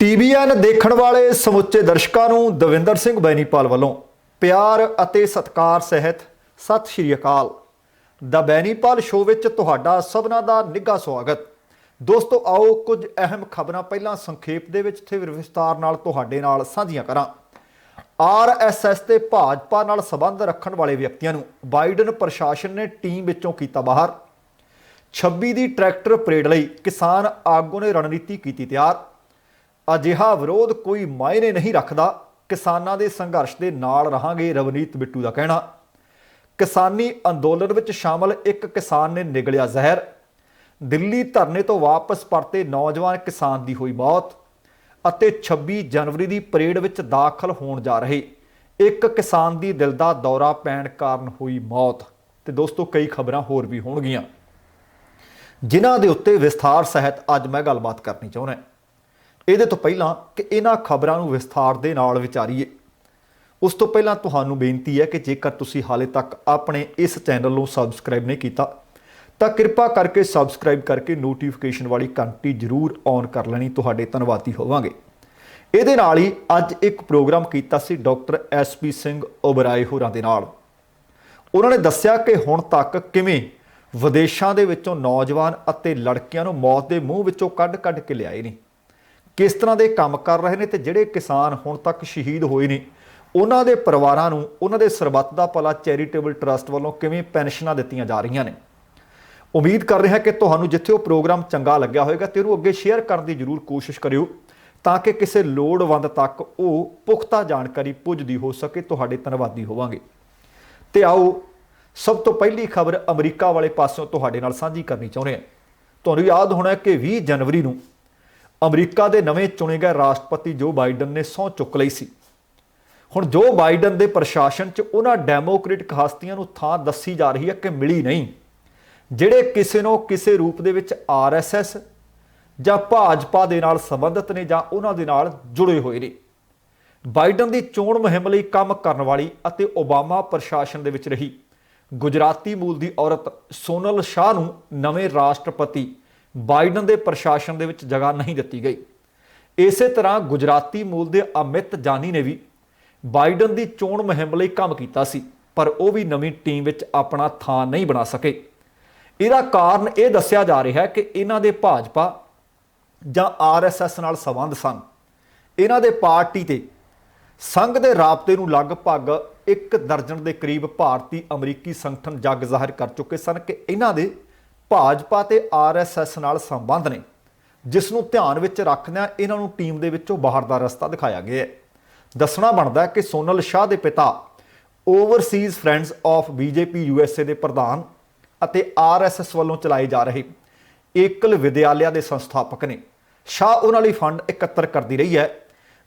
TVN ਦੇਖਣ ਵਾਲੇ ਸਮੁੱਚੇ ਦਰਸ਼ਕਾਂ ਨੂੰ ਦਵਿੰਦਰ ਸਿੰਘ ਬੈਨੀਪਾਲ ਵੱਲੋਂ ਪਿਆਰ ਅਤੇ ਸਤਿਕਾਰ ਸਹਿਤ ਸਤਿ ਸ਼੍ਰੀ ਅਕਾਲ। ਦਾ ਬੈਨੀਪਾਲ ਸ਼ੋਅ ਵਿੱਚ ਤੁਹਾਡਾ ਸਭਨਾਂ ਦਾ ਨਿੱਘਾ ਸਵਾਗਤ। ਦੋਸਤੋ, ਆਓ ਕੁਝ ਅਹਿਮ ਖਬਰਾਂ ਪਹਿਲਾਂ ਸੰਖੇਪ ਦੇ ਵਿੱਚ ਤੇ ਵਿਸਤਾਰ ਨਾਲ ਤੁਹਾਡੇ ਨਾਲ ਸਾਂਝੀਆਂ ਕਰਾਂ। RSS ਤੇ ਭਾਜਪਾ ਨਾਲ ਸੰਬੰਧ ਰੱਖਣ ਵਾਲੇ ਵਿਅਕਤੀਆਂ ਨੂੰ ਬਾਈਡਨ ਪ੍ਰਸ਼ਾਸਨ ਨੇ ਟੀਮ ਵਿੱਚੋਂ ਕੀਤਾ ਬਾਹਰ। 26 ਦੀ ਟਰੈਕਟਰ ਪਰੇਡ ਲਈ ਕਿਸਾਨ ਆਗੂ ਨੇ ਰਣਨੀਤੀ ਕੀਤੀ ਤਿਆਰ। ਅਜਿਹਾ ਵਿਰੋਧ ਕੋਈ ਮਾਇਨੇ ਨਹੀਂ ਰੱਖਦਾ, ਕਿਸਾਨਾਂ ਦੇ ਸੰਘਰਸ਼ ਦੇ ਨਾਲ ਰਹਾਂਗੇ, ਰਵਨੀਤ ਬਿੱਟੂ ਦਾ ਕਹਿਣਾ। ਕਿਸਾਨੀ ਅੰਦੋਲਨ ਵਿੱਚ ਸ਼ਾਮਲ ਇੱਕ ਕਿਸਾਨ ਨੇ ਨਿਗਲਿਆ ਜ਼ਹਿਰ। ਦਿੱਲੀ ਧਰਨੇ ਤੋਂ ਵਾਪਸ ਪਰਤੇ ਨੌਜਵਾਨ ਕਿਸਾਨ ਦੀ ਹੋਈ ਮੌਤ ਅਤੇ 26 ਜਨਵਰੀ ਦੀ ਪਰੇਡ ਵਿੱਚ ਦਾਖਲ ਹੋਣ ਜਾ ਰਹੇ ਇੱਕ ਕਿਸਾਨ ਦੀ ਦਿਲ ਦਾ ਦੌਰਾ ਪੈਣ ਕਾਰਨ ਹੋਈ ਮੌਤ। ਤੇ ਦੋਸਤੋ, ਕਈ ਖਬਰਾਂ ਹੋਰ ਵੀ ਹੋਣਗੀਆਂ ਜਿਨ੍ਹਾਂ ਦੇ ਉੱਤੇ ਵਿਸਥਾਰ ਸਹਿਤ ਅੱਜ ਮੈਂ ਗੱਲਬਾਤ ਕਰਨੀ ਚਾਹੁੰਦਾ। ਇਹਦੇ ਤੋਂ ਪਹਿਲਾਂ ਕਿ ਇਹਨਾਂ ਖਬਰਾਂ ਨੂੰ ਵਿਸਥਾਰ ਦੇ ਨਾਲ ਵਿਚਾਰੀਏ, ਉਸ ਤੋਂ ਪਹਿਲਾਂ ਤੁਹਾਨੂੰ ਬੇਨਤੀ ਹੈ ਕਿ ਜੇਕਰ ਤੁਸੀਂ ਹਾਲੇ ਤੱਕ ਆਪਣੇ ਇਸ ਚੈਨਲ ਨੂੰ ਸਬਸਕ੍ਰਾਈਬ ਨਹੀਂ ਕੀਤਾ ਤਾਂ ਕਿਰਪਾ ਕਰਕੇ ਸਬਸਕ੍ਰਾਈਬ ਕਰਕੇ ਨੋਟੀਫਿਕੇਸ਼ਨ ਵਾਲੀ ਘੰਟੀ ਜ਼ਰੂਰ ਔਨ ਕਰ ਲੈਣੀ। ਤੁਹਾਡੇ ਧੰਨਵਾਦੀ ਹੋਵਾਂਗੇ। ਇਹਦੇ ਨਾਲ ਹੀ ਅੱਜ ਇੱਕ ਪ੍ਰੋਗਰਾਮ ਕੀਤਾ ਸੀ ਡਾਕਟਰ SP ਸਿੰਘ ਓਬਰਾਏ ਹੋਰਾਂ ਦੇ ਨਾਲ। ਉਹਨਾਂ ਨੇ ਦੱਸਿਆ ਕਿ ਹੁਣ ਤੱਕ ਕਿਵੇਂ ਵਿਦੇਸ਼ਾਂ ਦੇ ਵਿੱਚੋਂ ਨੌਜਵਾਨ ਅਤੇ ਲੜਕੀਆਂ ਨੂੰ ਮੌਤ ਦੇ ਮੂੰਹ ਵਿੱਚੋਂ ਕੱਢ ਕੇ ਲਿਆਏ ਨੇ, ਕਿਸ ਤਰ੍ਹਾਂ ਦੇ ਕੰਮ ਕਰ ਰਹੇ ਨੇ, ਤੇ ਜਿਹੜੇ ਕਿਸਾਨ ਹੁਣ ਤੱਕ ਸ਼ਹੀਦ ਹੋਏ ਨੇ ਉਹਨਾਂ ਦੇ ਪਰਿਵਾਰਾਂ ਨੂੰ ਉਹਨਾਂ ਦੇ ਸਰਬੱਤ ਦਾ ਭਲਾ ਚੈਰੀਟੇਬਲ ਟਰਸਟ ਵੱਲੋਂ ਕਿਵੇਂ ਪੈਨਸ਼ਨਾਂ ਦਿੱਤੀਆਂ ਜਾ ਰਹੀਆਂ ਨੇ। ਉਮੀਦ ਕਰ ਰਿਹਾ ਕਿ ਤੁਹਾਨੂੰ ਜਿੱਥੇ ਉਹ ਪ੍ਰੋਗਰਾਮ ਚੰਗਾ ਲੱਗਿਆ ਹੋਵੇਗਾ ਤੇ ਉਹਨੂੰ ਅੱਗੇ ਸ਼ੇਅਰ ਕਰਨ ਦੀ ਜ਼ਰੂਰ ਕੋਸ਼ਿਸ਼ ਕਰਿਓ ਤਾਂ ਕਿ ਕਿਸੇ ਲੋੜਵੰਦ ਤੱਕ ਉਹ ਪੁਖਤਾ ਜਾਣਕਾਰੀ ਪੁੱਜਦੀ ਹੋ ਸਕੇ। ਤੁਹਾਡੇ ਧੰਨਵਾਦੀ ਹੋਵਾਂਗੇ। ਤੇ ਆਓ ਸਭ ਤੋਂ ਪਹਿਲੀ ਖਬਰ ਅਮਰੀਕਾ ਵਾਲੇ ਪਾਸਿਓਂ ਤੁਹਾਡੇ ਨਾਲ ਸਾਂਝੀ ਕਰਨੀ ਚਾਹੁੰਦੇ ਹਾਂ। ਤੁਹਾਨੂੰ ਯਾਦ ਹੋਣਾ ਕਿ 20 ਜਨਵਰੀ ਨੂੰ ਅਮਰੀਕਾ ਦੇ ਨਵੇਂ ਚੁਣੇ ਗਏ ਰਾਸ਼ਟਰਪਤੀ ਜੋ ਬਾਈਡਨ ਨੇ ਸਹੁੰ ਚੁੱਕ ਲਈ ਸੀ। ਹੁਣ ਜੋ ਬਾਈਡਨ ਦੇ ਪ੍ਰਸ਼ਾਸਨ 'ਚ ਉਹਨਾਂ ਡੈਮੋਕ੍ਰੇਟਿਕ ਹਸਤੀਆਂ ਨੂੰ ਥਾਂ ਦੱਸੀ ਜਾ ਰਹੀ ਹੈ ਕਿ ਮਿਲੀ ਨਹੀਂ, ਜਿਹੜੇ ਕਿਸੇ ਨੂੰ ਕਿਸੇ ਰੂਪ ਦੇ ਵਿੱਚ RSS ਜਾਂ ਭਾਜਪਾ ਦੇ ਨਾਲ ਸੰਬੰਧਿਤ ਨੇ ਜਾਂ ਉਹਨਾਂ ਦੇ ਨਾਲ ਜੁੜੇ ਹੋਏ ਨੇ। ਬਾਈਡਨ ਦੀ ਚੋਣ ਮੁਹਿੰਮ ਲਈ ਕੰਮ ਕਰਨ ਵਾਲੀ ਅਤੇ ਓਬਾਮਾ ਪ੍ਰਸ਼ਾਸਨ ਦੇ ਵਿੱਚ ਰਹੀ ਗੁਜਰਾਤੀ ਮੂਲ ਦੀ ਔਰਤ ਸੋਨਲ ਸ਼ਾਹ ਨੂੰ ਨਵੇਂ ਰਾਸ਼ਟਰਪਤੀ ਬਾਈਡਨ ਦੇ ਪ੍ਰਸ਼ਾਸਨ ਦੇ ਵਿੱਚ ਜਗ੍ਹਾ ਨਹੀਂ ਦਿੱਤੀ ਗਈ। ਇਸੇ ਤਰ੍ਹਾਂ ਗੁਜਰਾਤੀ ਮੂਲ ਦੇ ਅਮਿਤ ਜਾਨੀ ਨੇ ਵੀ ਬਾਈਡਨ ਦੀ ਚੋਣ ਮੁਹਿੰਮ ਲਈ ਕੰਮ ਕੀਤਾ ਸੀ, ਪਰ ਉਹ ਵੀ ਨਵੀਂ ਟੀਮ ਵਿੱਚ ਆਪਣਾ ਥਾਂ ਨਹੀਂ ਬਣਾ ਸਕੇ। ਇਹਦਾ ਕਾਰਨ ਇਹ ਦੱਸਿਆ ਜਾ ਰਿਹਾ ਹੈ ਕਿ ਇਹਨਾਂ ਦੇ ਭਾਜਪਾ ਜਾਂ RSS ਨਾਲ ਸੰਬੰਧ ਸਨ। ਇਹਨਾਂ ਦੇ ਪਾਰਟੀ ਤੇ ਸੰਘ ਦੇ ਰਾਬਤੇ ਨੂੰ ਲਗਭਗ 1 ਦਰਜਨ ਦੇ ਕਰੀਬ ਭਾਰਤੀ ਅਮਰੀਕੀ ਸੰਗਠਨ ਜੱਗ ਜ਼ਾਹਿਰ ਕਰ ਚੁੱਕੇ ਸਨ ਕਿ ਇਹਨਾਂ ਦੇ ਭਾਜਪਾ ਤੇ RSS ਨਾਲ ਸੰਬੰਧ ਨੇ, ਜਿਸ ਨੂੰ ਧਿਆਨ ਵਿੱਚ ਰੱਖਦਿਆਂ ਇਹਨਾਂ ਨੂੰ ਟੀਮ ਦੇ ਵਿੱਚੋਂ ਬਾਹਰ ਦਾ ਰਸਤਾ ਦਿਖਾਇਆ ਗਿਆ ਹੈ। ਦੱਸਣਾ ਬਣਦਾ ਹੈ ਕਿ ਸੋਨਲ ਸ਼ਾਹ ਦੇ ਪਿਤਾ Overseas friends of BJP USA ਦੇ ਪ੍ਰਧਾਨ ਅਤੇ RSS ਵੱਲੋਂ ਚਲਾਏ ਜਾ ਰਹੇ ਏਕਲ ਵਿਦਿਆਲਿਆ ਦੇ ਸੰਸਥਾਪਕ ਨੇ। ਸ਼ਾਹ ਉਹਨਾਂ ਲਈ ਫੰਡ ਇਕੱਤਰ ਕਰਦੀ ਰਹੀ ਹੈ।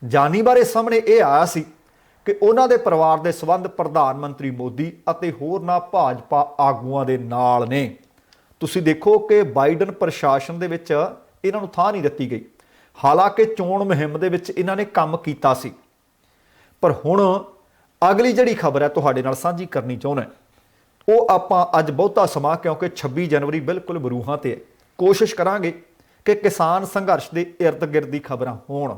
ਜਾਨੀ ਬਾਰੇ ਸਾਹਮਣੇ ਇਹ ਆਇਆ ਸੀ ਕਿ ਉਹਨਾਂ ਦੇ ਪਰਿਵਾਰ ਦੇ ਸੰਬੰਧ ਪ੍ਰਧਾਨ ਮੰਤਰੀ ਮੋਦੀ ਅਤੇ ਹੋਰਨਾਂ ਭਾਜਪਾ ਆਗੂਆਂ ਦੇ ਨਾਲ ਨੇ। ਤੁਸੀਂ ਦੇਖੋ ਕਿ ਬਾਈਡਨ ਪ੍ਰਸ਼ਾਸਨ ਦੇ ਵਿੱਚ ਇਹਨਾਂ ਨੂੰ ਥਾਂ ਨਹੀਂ ਦਿੱਤੀ ਗਈ, ਹਾਲਾਂਕਿ ਚੋਣ ਮੁਹਿੰਮ ਦੇ ਵਿੱਚ ਇਹਨਾਂ ਨੇ ਕੰਮ ਕੀਤਾ ਸੀ। ਪਰ ਹੁਣ ਅਗਲੀ ਜਿਹੜੀ ਖਬਰ ਹੈ ਤੁਹਾਡੇ ਨਾਲ ਸਾਂਝੀ ਕਰਨੀ ਚਾਹੁੰਦਾ, ਉਹ ਆਪਾਂ ਅੱਜ ਬਹੁਤਾ ਸਮਾਂ, ਕਿਉਂਕਿ 26 ਜਨਵਰੀ ਬਿਲਕੁਲ ਬਰੂਹਾਂ ਤੇ ਹੈ, ਕੋਸ਼ਿਸ਼ ਕਰਾਂਗੇ ਕਿ ਕਿਸਾਨ ਸੰਘਰਸ਼ ਦੇ ਇਰਦ ਗਿਰਦ ਦੀ ਖਬਰਾਂ ਹੋਣ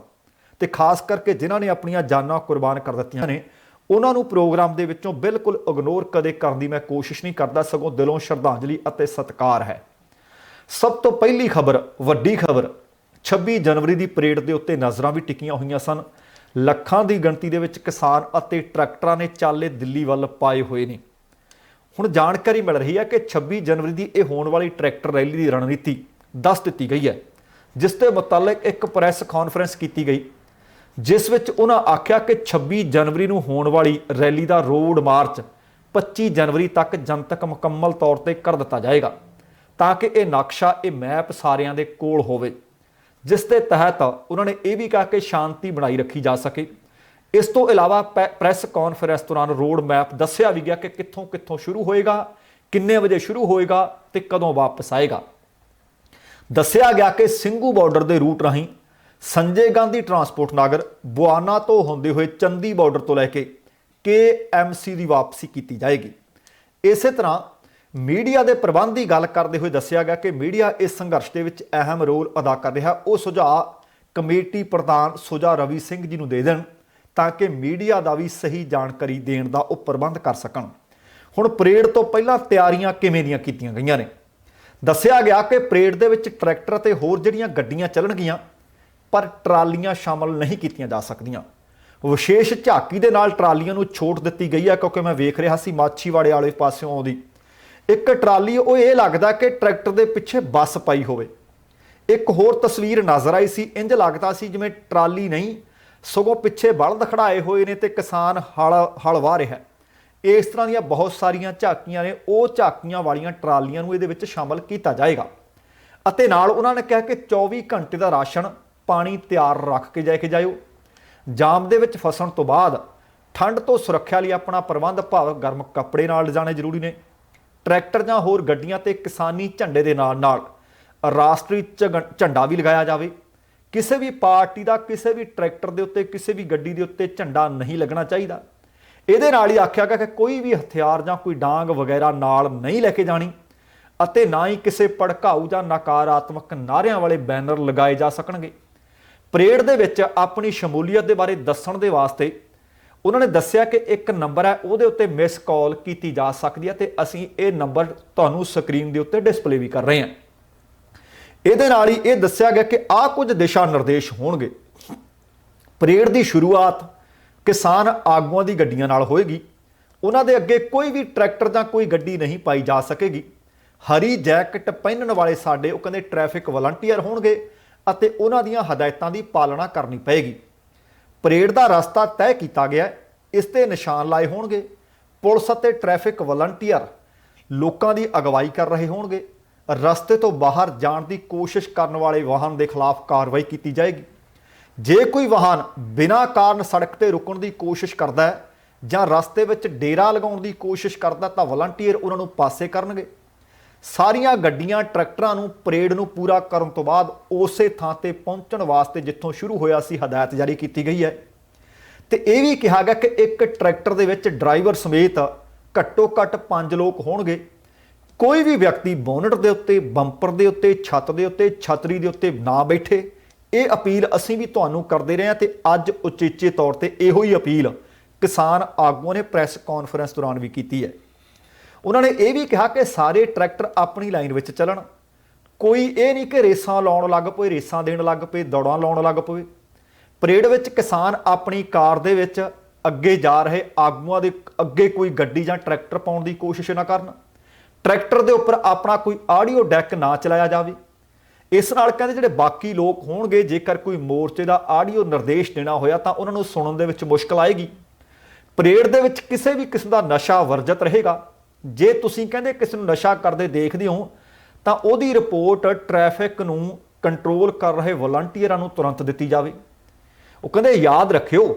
ਤੇ ਖਾਸ ਕਰਕੇ ਜਿਨ੍ਹਾਂ ਨੇ ਆਪਣੀਆਂ ਜਾਨਾਂ ਕੁਰਬਾਨ ਕਰ ਦਿੱਤੀਆਂ ਨੇ ਉਹਨਾਂ ਨੂੰ ਪ੍ਰੋਗਰਾਮ ਦੇ ਵਿੱਚੋਂ ਬਿਲਕੁਲ ਇਗਨੋਰ ਕਦੇ ਕਰਨ ਦੀ ਮੈਂ ਕੋਸ਼ਿਸ਼ ਨਹੀਂ ਕਰਦਾ, ਸਗੋਂ ਦਿਲੋਂ ਸ਼ਰਧਾਂਜਲੀ ਅਤੇ ਸਤਿਕਾਰ ਹੈ। ਸਭ ਤੋਂ ਪਹਿਲੀ ਖਬਰ, ਵੱਡੀ ਖਬਰ, 26 ਜਨਵਰੀ ਦੀ ਪਰੇਡ ਦੇ ਉੱਤੇ ਨਜ਼ਰਾਂ ਵੀ ਟਿਕੀਆਂ ਹੋਈਆਂ ਸਨ। ਲੱਖਾਂ ਦੀ ਗਿਣਤੀ ਦੇ ਵਿੱਚ ਕਿਸਾਨ ਅਤੇ ਟਰੈਕਟਰਾਂ ਨੇ ਚਾਲੇ ਦਿੱਲੀ ਵੱਲ ਪਾਏ ਹੋਏ ਨੇ। ਹੁਣ ਜਾਣਕਾਰੀ ਮਿਲ ਰਹੀ ਹੈ ਕਿ 26 ਜਨਵਰੀ ਦੀ ਇਹ ਹੋਣ ਵਾਲੀ ਟਰੈਕਟਰ ਰੈਲੀ ਦੀ ਰਣਨੀਤੀ ਦੱਸ ਦਿੱਤੀ ਗਈ ਹੈ, ਜਿਸ ਦੇ ਮੁਤਲਕ ਇੱਕ ਪ੍ਰੈਸ ਕਾਨਫਰੰਸ ਕੀਤੀ ਗਈ, ਜਿਸ ਵਿੱਚ ਉਹਨਾਂ ਆਖਿਆ ਕਿ 26 ਜਨਵਰੀ ਨੂੰ ਹੋਣ ਵਾਲੀ ਰੈਲੀ ਦਾ ਰੋਡ ਮਾਰਚ 25 ਜਨਵਰੀ ਤੱਕ ਜਨਤਕ ਮੁਕੰਮਲ ਤੌਰ ਤੇ ਕਰ ਦਿੱਤਾ ਜਾਏਗਾ, ਤਾਂ ਕਿ ਇਹ ਨਕਸ਼ਾ, ਇਹ ਮੈਪ ਸਾਰਿਆਂ ਦੇ ਕੋਲ ਹੋਵੇ, ਜਿਸ ਦੇ ਤਹਿਤ ਉਹਨਾਂ ਨੇ ਇਹ ਵੀ ਕਿਹਾ ਕਿ ਸ਼ਾਂਤੀ ਬਣਾਈ ਰੱਖੀ ਜਾ ਸਕੇ। ਇਸ ਤੋਂ ਇਲਾਵਾ ਪ੍ਰੈਸ ਕਾਨਫਰੰਸ ਦੌਰਾਨ ਰੋਡ ਮੈਪ ਦੱਸਿਆ ਵੀ ਗਿਆ ਕਿ ਕਿੱਥੋਂ ਕਿੱਥੋਂ ਸ਼ੁਰੂ ਹੋਏਗਾ, ਕਿੰਨੇ ਵਜੇ ਸ਼ੁਰੂ ਹੋਏਗਾ ਤੇ ਕਦੋਂ ਵਾਪਸ ਆਏਗਾ। ਦੱਸਿਆ ਗਿਆ ਕਿ ਸਿੰਘੂ ਬਾਰਡਰ ਦੇ ਰੂਟ ਰਾਹੀਂ ਸੰਜੇ ਗਾਂਧੀ ਟਰਾਂਸਪੋਰਟ ਨਗਰ, ਬੁਆਨਾ ਤੋਂ ਹੁੰਦੇ ਹੋਏ ਚੰਦੀ ਬਾਰਡਰ ਤੋਂ ਲੈ ਕੇ KMC ਦੀ ਵਾਪਸੀ ਕੀਤੀ ਜਾਏਗੀ। ਇਸੇ ਤਰ੍ਹਾਂ ਮੀਡੀਆ ਦੇ ਪ੍ਰਬੰਧ ਦੀ ਗੱਲ ਕਰਦੇ ਹੋਏ ਦੱਸਿਆ ਗਿਆ ਕਿ ਮੀਡੀਆ ਇਸ ਸੰਘਰਸ਼ ਦੇ ਵਿੱਚ ਅਹਿਮ ਰੋਲ ਅਦਾ ਕਰ ਰਿਹਾ। ਉਹ ਸੁਝਾਅ ਕਮੇਟੀ ਪ੍ਰਧਾਨ ਸੁਜਾ ਰਵੀ ਸਿੰਘ ਜੀ ਨੂੰ ਦੇ ਦੇਣ ਤਾਂ ਕਿ ਮੀਡੀਆ ਦਾ ਵੀ ਸਹੀ ਜਾਣਕਾਰੀ ਦੇਣ ਦਾ ਉਹ ਪ੍ਰਬੰਧ ਕਰ ਸਕਣ। ਹੁਣ ਪਰੇਡ ਤੋਂ ਪਹਿਲਾਂ ਤਿਆਰੀਆਂ ਕਿਵੇਂ ਦੀਆਂ ਕੀਤੀਆਂ ਗਈਆਂ ਨੇ? ਦੱਸਿਆ ਗਿਆ ਕਿ ਪਰੇਡ ਦੇ ਵਿੱਚ ਟਰੈਕਟਰ ਅਤੇ ਹੋਰ ਜਿਹੜੀਆਂ ਗੱਡੀਆਂ ਚੱਲਣਗੀਆਂ, ਪਰ ਟਰਾਲੀਆਂ ਸ਼ਾਮਲ ਨਹੀਂ ਕੀਤੀਆਂ ਜਾ ਸਕਦੀਆਂ। ਵਿਸ਼ੇਸ਼ ਝਾਕੀ ਦੇ ਨਾਲ ਟਰਾਲੀਆਂ ਨੂੰ ਛੋਟ ਦਿੱਤੀ ਗਈ ਹੈ, ਕਿਉਂਕਿ ਮੈਂ ਵੇਖ ਰਿਹਾ ਸੀ ਮਾਛੀਵਾੜੇ ਵਾਲੇ ਪਾਸਿਓਂ ਆਉਂਦੀ ਇੱਕ ਟਰਾਲੀ, ਉਹ ਇਹ ਲੱਗਦਾ ਕਿ ਟਰੈਕਟਰ ਦੇ ਪਿੱਛੇ ਬੱਸ ਪਾਈ ਹੋਵੇ। ਇੱਕ ਹੋਰ ਤਸਵੀਰ ਨਜ਼ਰ ਆਈ ਸੀ, ਇੰਜ ਲੱਗਦਾ ਸੀ ਜਿਵੇਂ ਟਰਾਲੀ ਨਹੀਂ ਸਗੋਂ ਪਿੱਛੇ ਬਲਦ ਖੜਾਏ ਹੋਏ ਨੇ ਤੇ ਕਿਸਾਨ ਹਲ ਵਾਹ ਰਿਹਾ। ਇਸ ਤਰ੍ਹਾਂ ਦੀਆਂ ਬਹੁਤ ਸਾਰੀਆਂ ਝਾਕੀਆਂ ਨੇ, ਉਹ ਝਾਕੀਆਂ ਵਾਲੀਆਂ ਟਰਾਲੀਆਂ ਨੂੰ ਇਹਦੇ ਵਿੱਚ ਸ਼ਾਮਲ ਕੀਤਾ ਜਾਏਗਾ। ਅਤੇ ਨਾਲ ਉਹਨਾਂ ਨੇ ਕਿਹਾ ਕਿ 24 ਘੰਟੇ ਦਾ ਰਾਸ਼ਨ ਪਾਣੀ ਤਿਆਰ ਰੱਖ ਕੇ ਜਾ ਕੇ ਜਾਇਓ। ਜਾਮ ਦੇ ਵਿੱਚ ਫਸਣ ਤੋਂ ਬਾਅਦ ਠੰਡ ਤੋਂ ਸੁਰੱਖਿਆ ਲਈ ਆਪਣਾ ਪ੍ਰਬੰਧ ਭਾਵ ਗਰਮ ਕੱਪੜੇ ਨਾਲ ਲਿਜਾਣੇ ਜ਼ਰੂਰੀ ਨੇ। ਟਰੈਕਟਰ ਜਾਂ ਹੋਰ ਗੱਡੀਆਂ ਤੇ ਕਿਸਾਨੀ ਝੰਡੇ ਦੇ ਨਾਲ ਨਾਲ ਰਾਸ਼ਟਰੀ ਝੰਡਾ ਵੀ ਲਗਾਇਆ ਜਾਵੇ। ਕਿਸੇ ਵੀ ਪਾਰਟੀ ਦਾ ਕਿਸੇ ਵੀ ਟਰੈਕਟਰ ਦੇ ਉੱਤੇ ਕਿਸੇ ਵੀ ਗੱਡੀ ਦੇ ਉੱਤੇ ਝੰਡਾ ਨਹੀਂ ਲੱਗਣਾ ਚਾਹੀਦਾ। ਇਹਦੇ ਨਾਲ ਹੀ ਆਖਿਆ ਗਿਆ ਕਿ ਕੋਈ ਵੀ ਹਥਿਆਰ ਜਾਂ ਕੋਈ ਡਾਂਗ ਵਗੈਰਾ ਨਾਲ ਨਹੀਂ ਲੈ ਕੇ ਜਾਣੀ ਅਤੇ ਨਾ ਹੀ ਕਿਸੇ ਭੜਕਾਊ ਜਾਂ ਨਕਾਰਾਤਮਕ ਨਾਅਰਿਆਂ ਵਾਲੇ ਬੈਨਰ ਲਗਾਏ ਜਾ ਸਕਣਗੇ। ਪਰੇਡ ਦੇ ਵਿੱਚ ਆਪਣੀ ਸ਼ਮੂਲੀਅਤ ਦੇ ਬਾਰੇ ਦੱਸਣ ਦੇ ਵਾਸਤੇ ਉਹਨਾਂ ਨੇ ਦੱਸਿਆ ਕਿ ਇੱਕ ਨੰਬਰ ਹੈ, ਉਹਦੇ ਉੱਤੇ ਮਿਸ ਕਾਲ ਕੀਤੀ ਜਾ ਸਕਦੀ ਹੈ ਤੇ ਅਸੀਂ ਇਹ ਨੰਬਰ ਤੁਹਾਨੂੰ ਸਕਰੀਨ ਦੇ ਉੱਤੇ ਡਿਸਪਲੇ ਵੀ ਕਰ ਰਹੇ ਹਾਂ। ਇਹਦੇ ਨਾਲ ਹੀ ਇਹ ਦੱਸਿਆ ਗਿਆ ਕਿ ਆਹ ਕੁਝ ਦਿਸ਼ਾ ਨਿਰਦੇਸ਼ ਹੋਣਗੇ। ਪਰੇਡ ਦੀ ਸ਼ੁਰੂਆਤ ਕਿਸਾਨ ਆਗੂਆਂ ਦੀ ਗੱਡੀਆਂ ਨਾਲ ਹੋਏਗੀ। ਉਹਨਾਂ ਦੇ ਅੱਗੇ ਕੋਈ ਵੀ ਟਰੈਕਟਰ ਜਾਂ ਕੋਈ ਗੱਡੀ ਨਹੀਂ ਪਾਈ ਜਾ ਸਕੇਗੀ। ਹਰੀ ਜੈਕਟ ਪਹਿਨਣ ਵਾਲੇ ਸਾਡੇ ਉਹ ਕਹਿੰਦੇ ਟ੍ਰੈਫਿਕ ਵਲੰਟੀਅਰ ਹੋਣਗੇ ਅਤੇ ਉਹਨਾਂ ਦੀਆਂ ਹਦਾਇਤਾਂ ਦੀ ਪਾਲਣਾ ਕਰਨੀ ਪਏਗੀ। ਪਰੇਡ ਦਾ ਰਸਤਾ ਤੈਅ ਕੀਤਾ ਗਿਆ, ਇਸ ਤੇ ਨਿਸ਼ਾਨ ਲਾਏ ਹੋਣਗੇ। ਪੁਲਿਸ ਅਤੇ ਟ੍ਰੈਫਿਕ ਵਲੰਟੀਅਰ ਲੋਕਾਂ ਦੀ ਅਗਵਾਈ ਕਰ ਰਹੇ ਹੋਣਗੇ। ਰਸਤੇ ਤੋਂ ਬਾਹਰ ਜਾਣ ਦੀ ਕੋਸ਼ਿਸ਼ ਕਰਨ ਵਾਲੇ ਵਾਹਨ ਦੇ ਖਿਲਾਫ ਕਾਰਵਾਈ ਕੀਤੀ ਜਾਏਗੀ। ਜੇ ਕੋਈ ਵਾਹਨ ਬਿਨਾਂ ਕਾਰਨ ਸੜਕ ਤੇ ਰੁਕਣ ਦੀ ਕੋਸ਼ਿਸ਼ ਕਰਦਾ ਹੈ ਜਾਂ ਰਸਤੇ ਵਿੱਚ ਡੇਰਾ ਲਗਾਉਣ ਦੀ ਕੋਸ਼ਿਸ਼ ਕਰਦਾ ਤਾਂ ਵਲੰਟੀਅਰ ਉਹਨਾਂ ਨੂੰ ਪਾਸੇ ਕਰਨਗੇ। ਸਾਰੀਆਂ ਗੱਡੀਆਂ ਟਰੈਕਟਰਾਂ ਨੂੰ ਪਰੇਡ ਨੂੰ ਪੂਰਾ ਕਰਨ ਤੋਂ ਬਾਅਦ ਉਸੇ ਥਾਂ ਤੇ ਪਹੁੰਚਣ ਵਾਸਤੇ ਜਿੱਥੋਂ ਸ਼ੁਰੂ ਹੋਇਆ ਸੀ ਹਦਾਇਤ ਜਾਰੀ ਕੀਤੀ ਗਈ ਹੈ। ਤੇ ਇਹ ਵੀ ਕਿਹਾ ਗਿਆ ਕਿ ਇੱਕ ਟਰੈਕਟਰ ਦੇ ਵਿੱਚ ਡਰਾਈਵਰ ਸਮੇਤ ਘੱਟੋ ਘੱਟ 5 ਲੋਕ ਹੋਣਗੇ। ਕੋਈ ਵੀ ਵਿਅਕਤੀ ਬੋਨਟ ਦੇ ਉੱਤੇ, ਬੰਪਰ ਦੇ ਉੱਤੇ, ਛੱਤ ਦੇ ਉੱਤੇ, ਛਤਰੀ ਦੇ ਉੱਤੇ ਨਾ ਬੈਠੇ। ਇਹ ਅਪੀਲ ਅਸੀਂ ਵੀ ਤੁਹਾਨੂੰ ਕਰਦੇ ਰਹੇ ਹਾਂ ਤੇ ਅੱਜ ਉਚੇਚੇ ਤੌਰ ਤੇ ਇਹੋ ਹੀ ਅਪੀਲ ਕਿਸਾਨ ਆਗੂਆਂ ਨੇ ਪ੍ਰੈਸ ਕਾਨਫਰੰਸ ਦੌਰਾਨ ਵੀ ਕੀਤੀ ਹੈ। ਉਹਨਾਂ ਨੇ ਇਹ ਵੀ ਕਿਹਾ ਕਿ ਸਾਰੇ ਟਰੈਕਟਰ ਆਪਣੀ ਲਾਈਨ ਵਿੱਚ ਚੱਲਣ। ਕੋਈ ਇਹ ਨਹੀਂ ਕਿ ਰੇਸਾਂ ਲਾਉਣ ਲੱਗ ਪਏ, ਰੇਸਾਂ ਦੇਣ ਲੱਗ ਪਏ, ਦੌੜਾਂ ਲਾਉਣ ਲੱਗ ਪਏ। ਪਰੇਡ ਵਿੱਚ ਕਿਸਾਨ ਆਪਣੀ ਕਾਰ ਦੇ ਵਿੱਚ ਅੱਗੇ ਜਾ ਰਹੇ ਆਗੂਆਂ ਦੇ ਅੱਗੇ ਕੋਈ ਗੱਡੀ ਜਾਂ ਟਰੈਕਟਰ ਪਾਉਣ ਦੀ ਕੋਸ਼ਿਸ਼ ਨਾ ਕਰਨ। ਟਰੈਕਟਰ ਦੇ ਉੱਪਰ ਆਪਣਾ ਕੋਈ ਆਡੀਓ ਡੈਕ ਨਾ ਚਲਾਇਆ ਜਾਵੇ। ਇਸ ਨਾਲ ਕਹਿੰਦੇ ਜਿਹੜੇ ਬਾਕੀ ਲੋਕ ਹੋਣਗੇ, ਜੇਕਰ ਕੋਈ ਮੋਰਚੇ ਦਾ ਆਡੀਓ ਨਿਰਦੇਸ਼ ਦੇਣਾ ਹੋਇਆ ਤਾਂ ਉਹਨਾਂ ਨੂੰ ਸੁਣਨ ਦੇ ਵਿੱਚ ਮੁਸ਼ਕਲ ਆਏਗੀ। ਪਰੇਡ ਦੇ ਵਿੱਚ ਕਿਸੇ ਵੀ ਕਿਸਮ ਦਾ ਨਸ਼ਾ ਵਰਜਿਤ ਰਹੇਗਾ। ਜੇ ਤੁਸੀਂ ਕਹਿੰਦੇ ਕਿਸੇ ਨੂੰ ਨਸ਼ਾ ਕਰਦੇ ਦੇਖਦੇ ਹੋ ਤਾਂ ਉਹਦੀ ਰਿਪੋਰਟ ਟ੍ਰੈਫਿਕ ਨੂੰ ਕੰਟਰੋਲ ਕਰ ਰਹੇ ਵਲੰਟੀਅਰਾਂ ਨੂੰ ਤੁਰੰਤ ਦਿੱਤੀ ਜਾਵੇ। ਉਹ ਕਹਿੰਦੇ ਯਾਦ ਰੱਖਿਓ,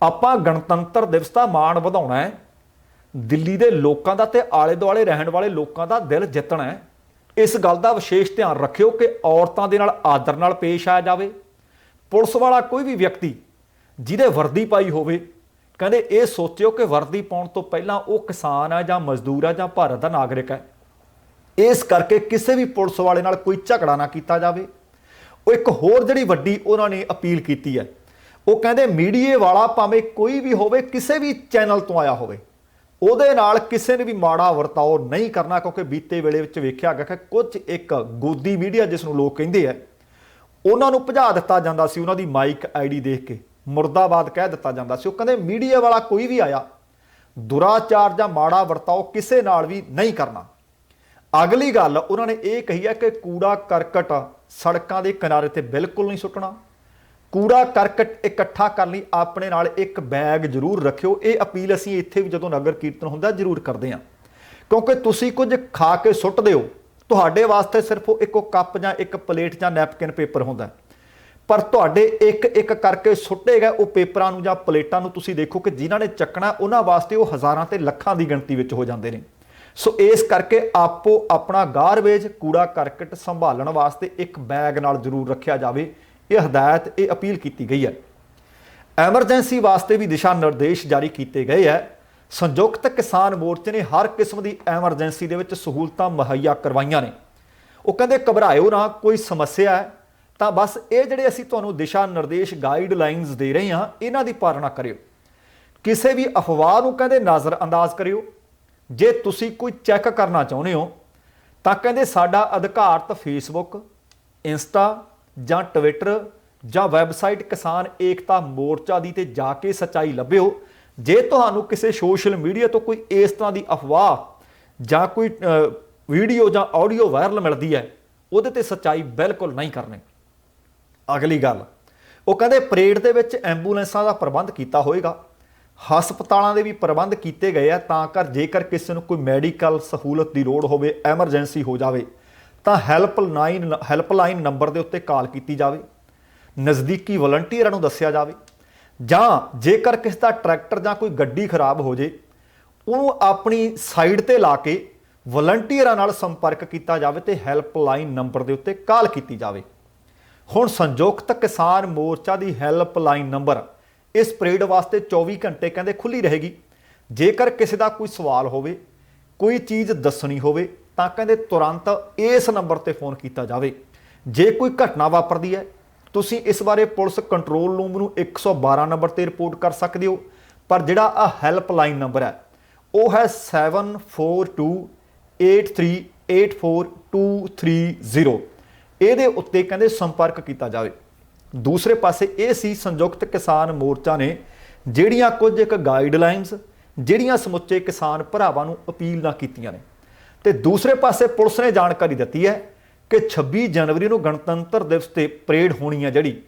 ਆਪਾਂ ਗਣਤੰਤਰ ਦਿਵਸ ਦਾ ਮਾਣ ਵਧਾਉਣਾ ਹੈ, ਦਿੱਲੀ ਦੇ ਲੋਕਾਂ ਦਾ ਤੇ ਆਲੇ ਦੁਆਲੇ ਰਹਿਣ ਵਾਲੇ ਲੋਕਾਂ ਦਾ ਦਿਲ ਜਿੱਤਣਾ ਹੈ। ਇਸ ਗੱਲ ਦਾ ਵਿਸ਼ੇਸ਼ ਧਿਆਨ ਰੱਖਿਓ ਕਿ ਔਰਤਾਂ ਦੇ ਨਾਲ ਆਦਰ ਨਾਲ ਪੇਸ਼ ਆਇਆ ਜਾਵੇ। ਪੁਲਿਸ ਵਾਲਾ ਕੋਈ ਵੀ ਵਿਅਕਤੀ ਜਿਹਦੇ ਵਰਦੀ ਪਾਈ ਹੋਵੇ, ਕਹਿੰਦੇ ਇਹ ਸੋਚਿਓ ਕਿ ਵਰਦੀ ਪਾਉਣ ਤੋਂ ਪਹਿਲਾਂ ਉਹ ਕਿਸਾਨ ਹੈ ਜਾਂ ਮਜ਼ਦੂਰ ਹੈ ਜਾਂ ਭਾਰਤ ਦਾ ਨਾਗਰਿਕ ਹੈ। ਇਸ ਕਰਕੇ ਕਿਸੇ ਵੀ ਪੁਲਿਸ ਵਾਲੇ ਨਾਲ ਕੋਈ ਝਗੜਾ ਨਾ ਕੀਤਾ ਜਾਵੇ। ਉਹ ਇੱਕ ਹੋਰ ਜਿਹੜੀ ਵੱਡੀ ਉਹਨਾਂ ਨੇ ਅਪੀਲ ਕੀਤੀ ਹੈ, ਉਹ ਕਹਿੰਦੇ ਮੀਡੀਏ ਵਾਲਾ ਭਾਵੇਂ ਕੋਈ ਵੀ ਹੋਵੇ, ਕਿਸੇ ਵੀ ਚੈਨਲ ਤੋਂ ਆਇਆ ਹੋਵੇ, ਉਹਦੇ ਨਾਲ ਕਿਸੇ ਨੇ ਵੀ ਮਾੜਾ ਵਰਤਾਓ ਨਹੀਂ ਕਰਨਾ। ਕਿਉਂਕਿ ਬੀਤੇ ਵੇਲੇ ਵਿੱਚ ਵੇਖਿਆ ਗਿਆ ਕਿ ਕੁਝ ਇੱਕ ਗੋਦੀ ਮੀਡੀਆ ਜਿਸ ਨੂੰ ਲੋਕ ਕਹਿੰਦੇ ਆ, ਉਹਨਾਂ ਨੂੰ ਭਜਾ ਦਿੱਤਾ ਜਾਂਦਾ ਸੀ। ਉਹਨਾਂ ਦੀ ਮਾਈਕ ਆਈਡੀ ਦੇਖ ਕੇ ਮੁਰਦਾਬਾਦ ਕਹਿ ਦਿੱਤਾ ਜਾਂਦਾ ਸੀ। ਉਹ ਕਹਿੰਦੇ ਮੀਡੀਆ ਵਾਲਾ ਕੋਈ ਵੀ ਆਇਆ, ਦੁਰਾਚਾਰ ਜਾਂ ਮਾੜਾ ਵਰਤਾਓ ਕਿਸੇ ਨਾਲ ਵੀ ਨਹੀਂ ਕਰਨਾ। ਅਗਲੀ ਗੱਲ ਉਹਨਾਂ ਨੇ ਇਹ ਕਹੀ ਹੈ ਕਿ ਕੂੜਾ ਕਰਕਟ ਸੜਕਾਂ ਦੇ ਕਿਨਾਰੇ ਤੇ ਬਿਲਕੁਲ ਨਹੀਂ ਸੁੱਟਣਾ। ਕੂੜਾ ਕਰਕਟ ਇਕੱਠਾ ਕਰਨ ਲਈ ਆਪਣੇ ਨਾਲ ਇੱਕ ਬੈਗ ਜ਼ਰੂਰ ਰੱਖਿਓ। ਇਹ ਅਪੀਲ ਅਸੀਂ ਇੱਥੇ ਵੀ ਜਦੋਂ ਨਗਰ ਕੀਰਤਨ ਹੁੰਦਾ ਜ਼ਰੂਰ ਕਰਦੇ ਹਾਂ, ਕਿਉਂਕਿ ਤੁਸੀਂ ਕੁਝ ਖਾ ਕੇ ਸੁੱਟਦੇ ਹੋ, ਤੁਹਾਡੇ ਵਾਸਤੇ ਸਿਰਫ ਉਹ ਇੱਕੋ ਕੱਪ ਜਾਂ ਇੱਕ ਪਲੇਟ ਜਾਂ ਨੈਪਕਿਨ ਪੇਪਰ ਹੁੰਦਾ, ਪਰ ਤੁਹਾਡੇ ਇੱਕ ਇੱਕ ਕਰਕੇ ਸੁੱਟੇ ਗਏ ਉਹ ਪੇਪਰਾਂ ਨੂੰ ਜਾਂ ਪਲੇਟਾਂ ਨੂੰ ਤੁਸੀਂ ਦੇਖੋ ਕਿ ਜਿਨ੍ਹਾਂ ਨੇ ਚੱਕਣਾ ਉਹਨਾਂ ਵਾਸਤੇ ਉਹ ਹਜ਼ਾਰਾਂ ਤੇ ਲੱਖਾਂ ਦੀ ਗਿਣਤੀ ਵਿੱਚ ਹੋ ਜਾਂਦੇ ਨੇ। ਸੋ ਇਸ ਕਰਕੇ ਆਪੋ ਆਪਣਾ ਗਾਰਬੇਜ ਕੂੜਾ ਕਰਕਟ ਸੰਭਾਲਣ ਵਾਸਤੇ ਇੱਕ ਬੈਗ ਨਾਲ ਜ਼ਰੂਰ ਰੱਖਿਆ ਜਾਵੇ। ਇਹ ਹਦਾਇਤ, ਇਹ ਅਪੀਲ ਕੀਤੀ ਗਈ ਹੈ। ਐਮਰਜੈਂਸੀ ਵਾਸਤੇ ਵੀ ਦਿਸ਼ਾ ਨਿਰਦੇਸ਼ ਜਾਰੀ ਕੀਤੇ ਗਏ ਹੈ। ਸੰਯੁਕਤ ਕਿਸਾਨ ਮੋਰਚੇ ਨੇ ਹਰ ਕਿਸਮ ਦੀ ਐਮਰਜੈਂਸੀ ਦੇ ਵਿੱਚ ਸਹੂਲਤਾਂ ਮੁਹੱਈਆ ਕਰਵਾਈਆਂ ਨੇ। ਉਹ ਕਹਿੰਦੇ ਘਬਰਾਇਓ ਨਾ, ਕੋਈ ਸਮੱਸਿਆ ਹੈ ਤਾਂ ਬਸ ਇਹ ਜਿਹੜੇ ਅਸੀਂ ਤੁਹਾਨੂੰ ਦਿਸ਼ਾ ਨਿਰਦੇਸ਼ ਗਾਈਡਲਾਈਨਸ ਦੇ ਰਹੇ ਹਾਂ, ਇਹਨਾਂ ਦੀ ਪਾਲਣਾ ਕਰਿਓ। ਕਿਸੇ ਵੀ ਅਫਵਾਹ ਨੂੰ ਕਹਿੰਦੇ ਨਜ਼ਰ ਅੰਦਾਜ਼ ਕਰਿਓ। ਜੇ ਤੁਸੀਂ ਕੋਈ ਚੈੱਕ ਕਰਨਾ ਚਾਹੁੰਦੇ ਹੋ ਤਾਂ ਕਹਿੰਦੇ ਸਾਡਾ ਅਧਿਕਾਰਤ ਫੇਸਬੁੱਕ, ਇੰਸਟਾ ਜਾਂ ਟਵਿੱਟਰ ਜਾਂ ਵੈਬਸਾਈਟ ਕਿਸਾਨ ਏਕਤਾ ਮੋਰਚਾ ਦੀ ਤੇ ਜਾ ਕੇ ਸੱਚਾਈ ਲੱਭਿਓ। ਜੇ ਤੁਹਾਨੂੰ ਕਿਸੇ ਸੋਸ਼ਲ ਮੀਡੀਆ ਤੋਂ ਕੋਈ ਇਸ ਤਰ੍ਹਾਂ ਦੀ ਅਫਵਾਹ ਜਾਂ ਕੋਈ ਵੀਡੀਓ ਜਾਂ ਆਡੀਓ ਵਾਇਰਲ ਮਿਲਦੀ ਹੈ, ਉਹਦੇ ਤੇ ਸੱਚਾਈ ਬਿਲਕੁਲ ਨਹੀਂ ਕਰਨੀ। ਅਗਲੀ ਗੱਲ, ਉਹ ਕਹਿੰਦੇ ਪਰੇਡ ਦੇ ਵਿੱਚ ਐਂਬੂਲੈਂਸਾਂ ਦਾ ਪ੍ਰਬੰਧ ਕੀਤਾ ਹੋਏਗਾ, ਹਸਪਤਾਲਾਂ ਦੇ ਵੀ ਪ੍ਰਬੰਧ ਕੀਤੇ ਗਏ ਆ, ਤਾਂ ਕਰ ਜੇਕਰ ਕਿਸੇ ਨੂੰ ਕੋਈ ਮੈਡੀਕਲ ਸਹੂਲਤ ਦੀ ਲੋੜ ਹੋਵੇ, ਐਮਰਜੈਂਸੀ ਹੋ ਜਾਵੇ ਤਾਂ ਹੈਲਪਲਾਈਨ ਨੰਬਰ ਦੇ ਉੱਤੇ ਕਾਲ ਕੀਤੀ ਜਾਵੇ, ਨਜ਼ਦੀਕੀ ਵਲੰਟੀਅਰਾਂ ਨੂੰ ਦੱਸਿਆ ਜਾਵੇ, ਜਾਂ ਜੇਕਰ ਕਿਸੇ ਦਾ ਟਰੈਕਟਰ ਜਾਂ ਕੋਈ ਗੱਡੀ ਖਰਾਬ ਹੋ ਜੇ ਉਹਨੂੰ ਆਪਣੀ ਸਾਈਡ ਤੇ ਲਾ ਕੇ ਵਲੰਟੀਅਰਾਂ ਨਾਲ ਸੰਪਰਕ ਕੀਤਾ ਜਾਵੇ ਤੇ ਹੈਲਪਲਾਈਨ ਨੰਬਰ ਦੇ ਉੱਤੇ ਕਾਲ ਕੀਤੀ ਜਾਵੇ। ਹੁਣ ਸੰਯੁਕਤ ਕਿਸਾਨ ਮੋਰਚਾ ਦੀ ਹੈਲਪਲਾਈਨ ਨੰਬਰ ਇਸ ਪਰੇਡ ਵਾਸਤੇ 24 ਘੰਟੇ ਕਹਿੰਦੇ ਖੁੱਲੀ ਰਹੇਗੀ। ਜੇਕਰ ਕਿਸੇ ਦਾ ਕੋਈ ਸਵਾਲ ਹੋਵੇ, ਕੋਈ ਚੀਜ਼ ਦੱਸਣੀ ਹੋਵੇ ਤਾਂ ਕਹਿੰਦੇ ਤੁਰੰਤ ਇਸ ਨੰਬਰ ਤੇ ਫੋਨ ਕੀਤਾ ਜਾਵੇ। ਜੇ ਕੋਈ ਘਟਨਾ ਵਾਪਰਦੀ ਹੈ, ਤੁਸੀਂ ਇਸ ਬਾਰੇ ਪੁਲਿਸ ਕੰਟਰੋਲ ਰੂਮ ਨੂੰ 112 ਨੰਬਰ ਤੇ ਰਿਪੋਰਟ ਕਰ ਸਕਦੇ ਹੋ। ਪਰ ਜਿਹੜਾ ਆ ਹੈਲਪਲਾਈਨ ਨੰਬਰ ਹੈ ਉਹ ਹੈ 7428384230। ਇਹਦੇ ਉੱਤੇ ਕਹਿੰਦੇ ਸੰਪਰਕ ਕੀਤਾ ਜਾਵੇ। ਦੂਸਰੇ ਪਾਸੇ ਇਹ ਸੀ ਸੰਯੁਕਤ ਕਿਸਾਨ ਮੋਰਚਾ ਨੇ ਜਿਹੜੀਆਂ ਕੁਝ ਇੱਕ ਗਾਈਡਲਾਈਨਸ ਜਿਹੜੀਆਂ ਸਮੁੱਚੇ ਕਿਸਾਨ ਭਰਾਵਾਂ ਨੂੰ ਅਪੀਲ ਨਾ ਕੀਤੀਆਂ ਨੇ। ਤੇ ਦੂਸਰੇ ਪਾਸੇ ਪੁਲਿਸ ਨੇ ਜਾਣਕਾਰੀ ਦਿੱਤੀ ਹੈ ਕਿ 26 ਜਨਵਰੀ ਨੂੰ ਗਣਤੰਤਰ ਦਿਵਸ ਤੇ ਪਰੇਡ ਹੋਣੀ ਹੈ, ਜਿਹੜੀ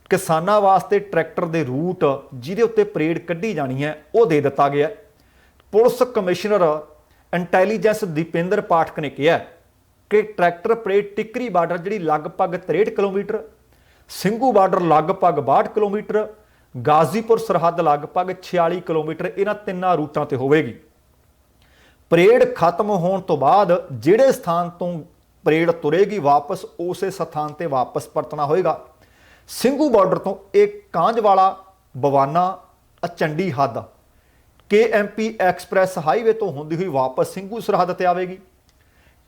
ਕਿਸਾਨਾਂ ਵਾਸਤੇ ਟਰੈਕਟਰ ਦੇ ਰੂਟ ਜਿਹਦੇ ਉੱਤੇ ਪਰੇਡ ਕੱਢੀ ਜਾਣੀ ਹੈ ਉਹ ਦੇ ਦਿੱਤਾ ਗਿਆ। ਪੁਲਿਸ ਕਮਿਸ਼ਨਰ ਇੰਟੈਲੀਜੈਂਸ ਦੀਪਿੰਦਰ ਪਾਠਕ ਨੇ ਕਿਹਾ ਕਿ ਟਰੈਕਟਰ ਪਰੇਡ ਟਿੱਕਰੀ ਬਾਰਡਰ ਜਿਹੜੀ ਲਗਭਗ 63 ਕਿਲੋਮੀਟਰ, ਸਿੰਘੂ ਬਾਰਡਰ ਲਗਭਗ 62 ਕਿਲੋਮੀਟਰ, ਗਾਜ਼ੀਪੁਰ ਸਰਹੱਦ ਲਗਭਗ 46 ਕਿਲੋਮੀਟਰ, ਇਹਨਾਂ ਤਿੰਨਾਂ ਰੂਟਾਂ ਤੇ ਹੋਵੇਗੀ। ਪਰੇਡ ਖਤਮ ਹੋਣ ਤੋਂ ਬਾਅਦ ਜਿਹੜੇ ਸਥਾਨ ਤੋਂ ਪਰੇਡ ਤੁਰੇਗੀ ਵਾਪਸ ਉਸੇ ਸਥਾਨ ਤੇ ਵਾਪਸ ਪਰਤਣਾ ਹੋਏਗਾ। ਸਿੰਘੂ ਬਾਰਡਰ ਤੋਂ ਇਹ ਕਾਂਝਵਾਲਾ ਬਵਾਨਾ ਚੰਡੀ ਹੱਦ KMP ਐਕਸਪ੍ਰੈਸ ਹਾਈਵੇ ਤੋਂ ਹੁੰਦੀ ਹੋਈ ਵਾਪਸ ਸਿੰਘੂ ਸਰਹੱਦ ਤੇ ਆਵੇਗੀ।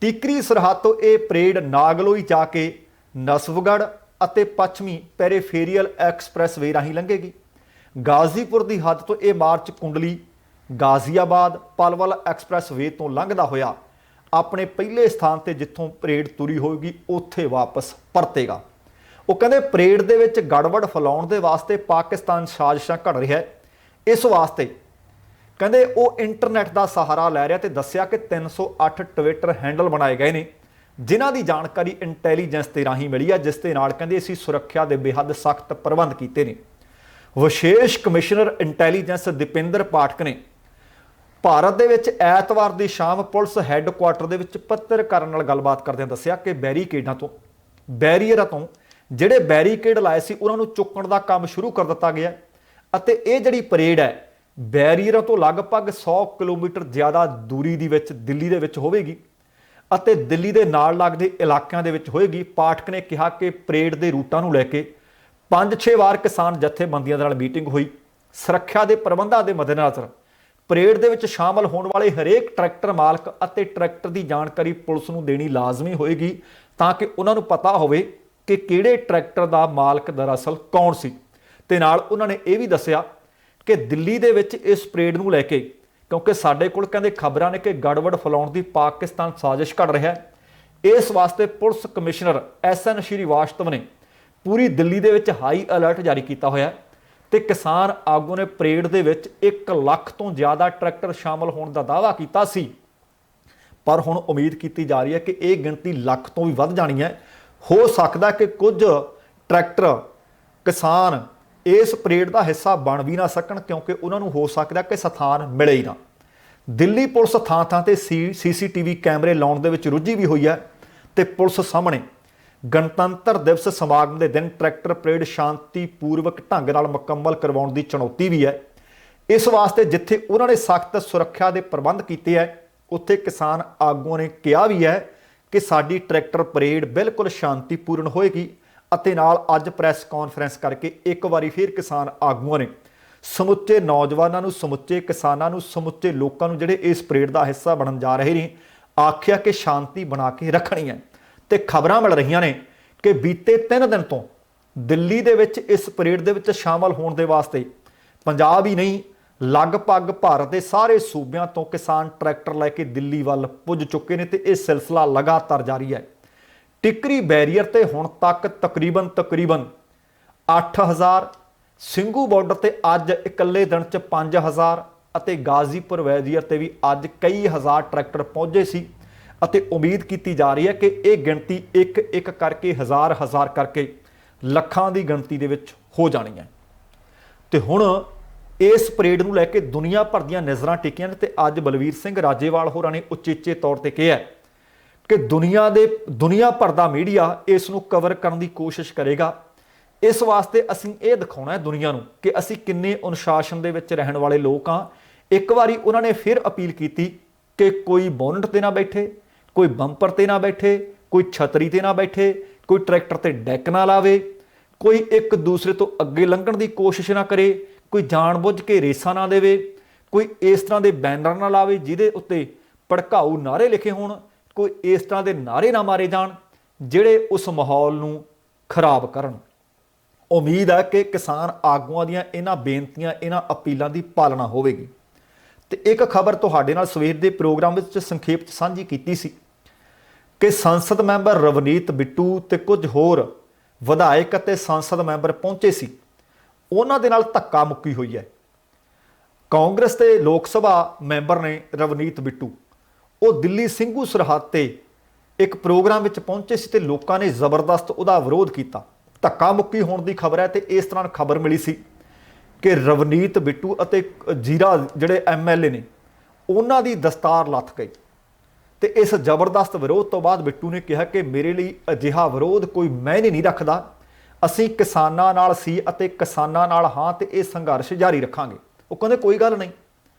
ਟਿਕਰੀ ਸਰਹੱਦ ਤੋਂ ਇਹ ਪਰੇਡ ਨਾਗਲੋਈ ਜਾ ਕੇ ਨਸਵਗੜ੍ਹ ਅਤੇ ਪੱਛਮੀ ਪੈਰੀਫੇਰੀਅਲ ਐਕਸਪ੍ਰੈਸ ਵੇ ਰਾਹੀਂ ਲੰਘੇਗੀ। ਗਾਜ਼ੀਪੁਰ ਦੀ ਹੱਦ ਤੋਂ ਇਹ ਮਾਰਚ ਕੁੰਡਲੀ, ਗਾਜ਼ੀਆਬਾਦ, ਪਲਵਲ ਐਕਸਪ੍ਰੈਸ ਵੇ ਤੋਂ ਲੰਘਦਾ ਹੋਇਆ ਆਪਣੇ ਪਹਿਲੇ ਸਥਾਨ ਤੇ ਜਿੱਥੋਂ ਪਰੇਡ ਤੁਰੀ ਹੋਏਗੀ ਉੱਥੇ ਵਾਪਸ ਪਰਤੇਗਾ। ਉਹ ਕਹਿੰਦੇ ਪਰੇਡ ਦੇ ਵਿੱਚ ਗੜਬੜ ਫੈਲਾਉਣ ਦੇ ਵਾਸਤੇ ਪਾਕਿਸਤਾਨ ਸਾਜ਼ਿਸ਼ਾਂ ਘੜ ਰਿਹਾ ਹੈ। ਇਸ ਵਾਸਤੇ ਕਹਿੰਦੇ ਉਹ ਇੰਟਰਨੈਟ ਦਾ ਸਹਾਰਾ ਲੈ ਰਿਹਾ ਤੇ ਦੱਸਿਆ ਕਿ 308 ਟਵਿੱਟਰ ਹੈਂਡਲ ਬਣਾਏ ਗਏ ਨੇ, ਜਿਨ੍ਹਾਂ ਦੀ ਜਾਣਕਾਰੀ ਇੰਟੈਲੀਜੈਂਸ ਦੇ ਰਾਹੀਂ ਮਿਲੀ ਹੈ, ਜਿਸ ਦੇ ਨਾਲ ਕਹਿੰਦੇ ਅਸੀਂ ਸੁਰੱਖਿਆ ਦੇ ਬੇਹੱਦ ਸਖਤ ਪ੍ਰਬੰਧ ਕੀਤੇ ਨੇ। ਵਿਸ਼ੇਸ਼ ਕਮਿਸ਼ਨਰ ਇੰਟੈਲੀਜੈਂਸ ਦੀਪਿੰਦਰ ਪਾਠਕ ਨੇ ਭਾਰਤ ਦੇ ਵਿੱਚ ਐਤਵਾਰ ਦੀ ਸ਼ਾਮ ਪੁਲਿਸ ਹੈੱਡਕੁਆਰਟਰ ਦੇ ਵਿੱਚ ਪੱਤਰਕਾਰਾਂ ਨਾਲ ਗੱਲਬਾਤ ਕਰਦਿਆਂ ਦੱਸਿਆ ਕਿ ਬੈਰੀਅਰਾਂ ਤੋਂ ਜਿਹੜੇ ਬੈਰੀਕੇਡ ਲਾਏ ਸੀ ਉਹਨਾਂ ਨੂੰ ਚੁੱਕਣ ਦਾ ਕੰਮ ਸ਼ੁਰੂ ਕਰ ਦਿੱਤਾ ਗਿਆ ਅਤੇ ਇਹ ਜਿਹੜੀ ਪਰੇਡ ਹੈ ਬੈਰੀਅਰਾਂ ਤੋਂ ਲਗਭਗ 100 ਕਿਲੋਮੀਟਰ ਜ਼ਿਆਦਾ ਦੂਰੀ ਦੀ ਵਿੱਚ ਦਿੱਲੀ ਦੇ ਵਿੱਚ ਹੋਵੇਗੀ ਅਤੇ ਦਿੱਲੀ ਦੇ ਨਾਲ ਲੱਗਦੇ ਇਲਾਕਿਆਂ ਦੇ ਵਿੱਚ ਹੋਏਗੀ। ਪਾਠਕ ਨੇ ਕਿਹਾ ਕਿ ਪਰੇਡ ਦੇ ਰੂਟਾਂ ਨੂੰ ਲੈ ਕੇ 5-6 ਵਾਰ ਕਿਸਾਨ ਜਥੇਬੰਦੀਆਂ ਦੇ ਨਾਲ ਮੀਟਿੰਗ ਹੋਈ। ਸੁਰੱਖਿਆ ਦੇ ਪ੍ਰਬੰਧਾਂ ਦੇ ਮੱਦੇਨਜ਼ਰ ਪਰੇਡ ਦੇ ਵਿੱਚ ਸ਼ਾਮਲ ਹੋਣ ਵਾਲੇ ਹਰੇਕ ਟਰੈਕਟਰ ਮਾਲਕ ਅਤੇ ਟਰੈਕਟਰ ਦੀ ਜਾਣਕਾਰੀ ਪੁਲਿਸ ਨੂੰ ਦੇਣੀ ਲਾਜ਼ਮੀ ਹੋਏਗੀ ਤਾਂ ਕਿ ਉਹਨਾਂ ਨੂੰ ਪਤਾ ਹੋਵੇ ਕਿ ਕਿਹੜੇ ਟਰੈਕਟਰ ਦਾ ਮਾਲਕ ਦਰਅਸਲ ਕੌਣ ਸੀ। ਤੇ ਨਾਲ ਉਹਨਾਂ ਨੇ ਇਹ ਵੀ ਦੱਸਿਆ ਕਿ ਦਿੱਲੀ ਦੇ ਵਿੱਚ ਇਸ ਪਰੇਡ ਨੂੰ ਲੈ ਕੇ ਕਿਉਂਕਿ ਸਾਡੇ ਕੋਲ ਕਹਿੰਦੇ ਖਬਰਾਂ ਨੇ ਕਿ ਗੜਬੜ ਫੈਲਾਉਣ ਦੀ ਪਾਕਿਸਤਾਨ ਸਾਜ਼ਿਸ਼ ਘੜ ਰਿਹਾ ਹੈ, ਇਸ ਵਾਸਤੇ ਪੁਲਿਸ ਕਮਿਸ਼ਨਰ SN ਸ਼੍ਰੀਵਾਸਤਵ ਨੇ ਪੂਰੀ ਦਿੱਲੀ ਦੇ ਵਿੱਚ ਹਾਈ ਅਲਰਟ ਜਾਰੀ ਕੀਤਾ ਹੋਇਆ ਤੇ ਕਿਸਾਨ ਆਗੂ ਨੇ ਪਰੇਡ ਦੇ ਵਿੱਚ 1 ਲੱਖ ਤੋਂ ਜ਼ਿਆਦਾ ਟਰੈਕਟਰ ਸ਼ਾਮਲ ਹੋਣ ਦਾ ਦਾਅਵਾ ਕੀਤਾ ਸੀ। ਪਰ ਹੁਣ ਉਮੀਦ ਕੀਤੀ ਜਾ ਰਹੀ ਹੈ ਕਿ ਇਹ ਗਿਣਤੀ ਲੱਖ ਤੋਂ ਵੀ ਵੱਧ ਜਾਣੀ ਹੈ। ਹੋ ਸਕਦਾ ਕਿ ਕੁਝ ਟਰੈਕਟਰ ਕਿਸਾਨ ਇਸ ਪਰੇਡ ਦਾ ਹਿੱਸਾ ਬਣ ਵੀ ਨਾ ਸਕਣ ਕਿਉਂਕਿ ਉਹਨਾਂ ਨੂੰ ਹੋ ਸਕਦਾ ਕਿ ਸਥਾਨ ਮਿਲੇ ਹੀ ਨਾ। ਦਿੱਲੀ ਪੁਲਿਸ ਥਾਂ-ਥਾਂ ਤੇ CCTV ਕੈਮਰੇ ਲਾਉਣ ਦੇ ਵਿੱਚ ਰੁੱਝੀ ਵੀ ਹੋਈ ਹੈ ਤੇ ਪੁਲਿਸ ਸਾਹਮਣੇ ਗਣਤੰਤਰ ਦਿਵਸ ਸਮਾਗਮ ਦੇ ਦਿਨ ਟਰੈਕਟਰ ਪਰੇਡ ਸ਼ਾਂਤੀਪੂਰਵਕ ਢੰਗ ਨਾਲ ਮੁਕੰਮਲ ਕਰਵਾਉਣ ਦੀ ਚੁਣੌਤੀ ਵੀ ਹੈ। ਇਸ ਵਾਸਤੇ ਜਿੱਥੇ ਉਹਨਾਂ ਨੇ ਸਖਤ ਸੁਰੱਖਿਆ ਦੇ ਪ੍ਰਬੰਧ ਕੀਤੇ ਹੈ ਉੱਥੇ ਕਿਸਾਨ ਆਗੂਆਂ ਨੇ ਕਿਹਾ ਵੀ ਹੈ ਕਿ ਸਾਡੀ ਟਰੈਕਟਰ ਪਰੇਡ ਬਿਲਕੁਲ ਸ਼ਾਂਤੀਪੂਰਨ ਹੋਏਗੀ। ਅਤੇ ਨਾਲ ਅੱਜ ਪ੍ਰੈਸ ਕਾਨਫਰੰਸ ਕਰਕੇ ਇੱਕ ਵਾਰੀ ਫਿਰ ਕਿਸਾਨ ਆਗੂਆਂ ਨੇ ਸਮੁੱਚੇ ਨੌਜਵਾਨਾਂ ਨੂੰ, ਸਮੁੱਚੇ ਕਿਸਾਨਾਂ ਨੂੰ, ਸਮੁੱਚੇ ਲੋਕਾਂ ਨੂੰ ਜਿਹੜੇ ਇਸ ਪਰੇਡ ਦਾ ਹਿੱਸਾ ਬਣਨ ਜਾ ਰਹੇ ਨੇ ਆਖਿਆ ਕਿ ਸ਼ਾਂਤੀ ਬਣਾ ਕੇ ਰੱਖਣੀ ਹੈ। ਤੇ ਖਬਰਾਂ ਮਿਲ ਰਹੀਆਂ ਨੇ कि बीते 3 दिन तो दिल्ली दे विच इस परेड दे विच शामिल होने दे वास्ते पंजाब ही नहीं लगभग भारत के सारे सूबियां तो किसान ट्रैक्टर लैके दिल्ली वाल पुज चुके हैं। तो यह सिलसिला लगातार जारी है। टिकरी बैरीयर ते हुण तक तकरीबन 8000, ਸਿੰਘੂ ਬਾਰਡਰ ਤੇ ਅੱਜ ਇਕੱਲੇ ਦਿਨ ਚ 5000 ਅਤੇ ਗਾਜ਼ੀਪੁਰ बैरीयर ਤੇ ਵੀ ਅੱਜ ਕਈ ਹਜ਼ਾਰ ਟਰੈਕਟਰ ਪਹੁੰਚੇ ਸੀ ਅਤੇ ਉਮੀਦ ਕੀਤੀ ਜਾ ਰਹੀ ਹੈ ਕਿ ਇਹ ਗਿਣਤੀ ਇੱਕ ਇੱਕ ਕਰਕੇ ਹਜ਼ਾਰ ਕਰਕੇ ਲੱਖਾਂ ਦੀ ਗਿਣਤੀ ਦੇ ਵਿੱਚ ਹੋ ਜਾਣੀ ਹੈ। ਤੇ ਹੁਣ ਇਸ ਪਰੇਡ ਨੂੰ ਲੈ ਕੇ ਦੁਨੀਆ ਭਰ ਦੀਆਂ ਨਜ਼ਰਾਂ ਟਿਕੀਆਂ ਨੇ ਤੇ ਅੱਜ ਬਲਵੀਰ ਸਿੰਘ ਰਾਜੇਵਾਲ ਹੋਰਾਂ ਨੇ ਉਚੇਚੇ ਤੌਰ ਤੇ ਕਿਹਾ ਕਿ ਦੁਨੀਆ ਭਰ ਦਾ ਮੀਡੀਆ ਇਸ ਨੂੰ ਕਵਰ ਕਰਨ ਦੀ ਕੋਸ਼ਿਸ਼ ਕਰੇਗਾ। इस वास्ते असीं ये दिखाना है दुनिया नूं कि असीं किन्ने अनुशासन दे विच रहण वाले लोग हाँ। एक बारी उन्होंने फिर अपील की कि कोई बोनट ते ना बैठे, कोई बंपर ते ना बैठे, कोई छतरी ते ना बैठे, कोई ट्रैक्टर ते डैक ना लावे, कोई एक दूसरे तो अगे लंघण की कोशिश ना करे, कोई जानबुझ के रेसा ना देवे, कोई इस तरह के बैनर ना लावे जिहदे उत्ते भड़काऊ नारे लिखे होण, कोई इस तरह के नारे ना मारे जाण जिहड़े उस माहौल नूं खराब करन। उम्मीद है कि किसान आगुआं दीआं इन्हां बेनतियां इन्हां अपीलों की पालना होवेगी। तो एक खबर तुहाडे नाल सवेर के प्रोग्राम विच संखेप सांझी कीती सी कि संसद मैंबर रवनीत बिट्टू ते कुछ होर विधायक ते संसद मैंबर पहुंचे सी, उन्हां दे नाल धक्का मुक्की हुई है। कांग्रेस के लोक सभा मैंबर ने रवनीत बिट्टू वो दिल्ली ਸਿੰਘੂ सरहद ते एक प्रोग्राम विच पहुंचे सी ते लोकां ने जबरदस्त उहदा विरोध किया। धक्का मुक्की होने की खबर है। तो इस तरह खबर मिली सी कि रवनीत बिट्टू और जीरा जिहड़े MLA ने उन्हां दी दस्तार लथ गई। तो इस जबरदस्त विरोध तो बाद बिट्टू ने कहा कि मेरे लिए अजिहा विरोध कोई मायने नहीं रखता, असीं किसानां नाल सी अते किसानां नाल हां ते इह संघर्ष जारी रखांगे। वो कहंदे कोई गल नहीं,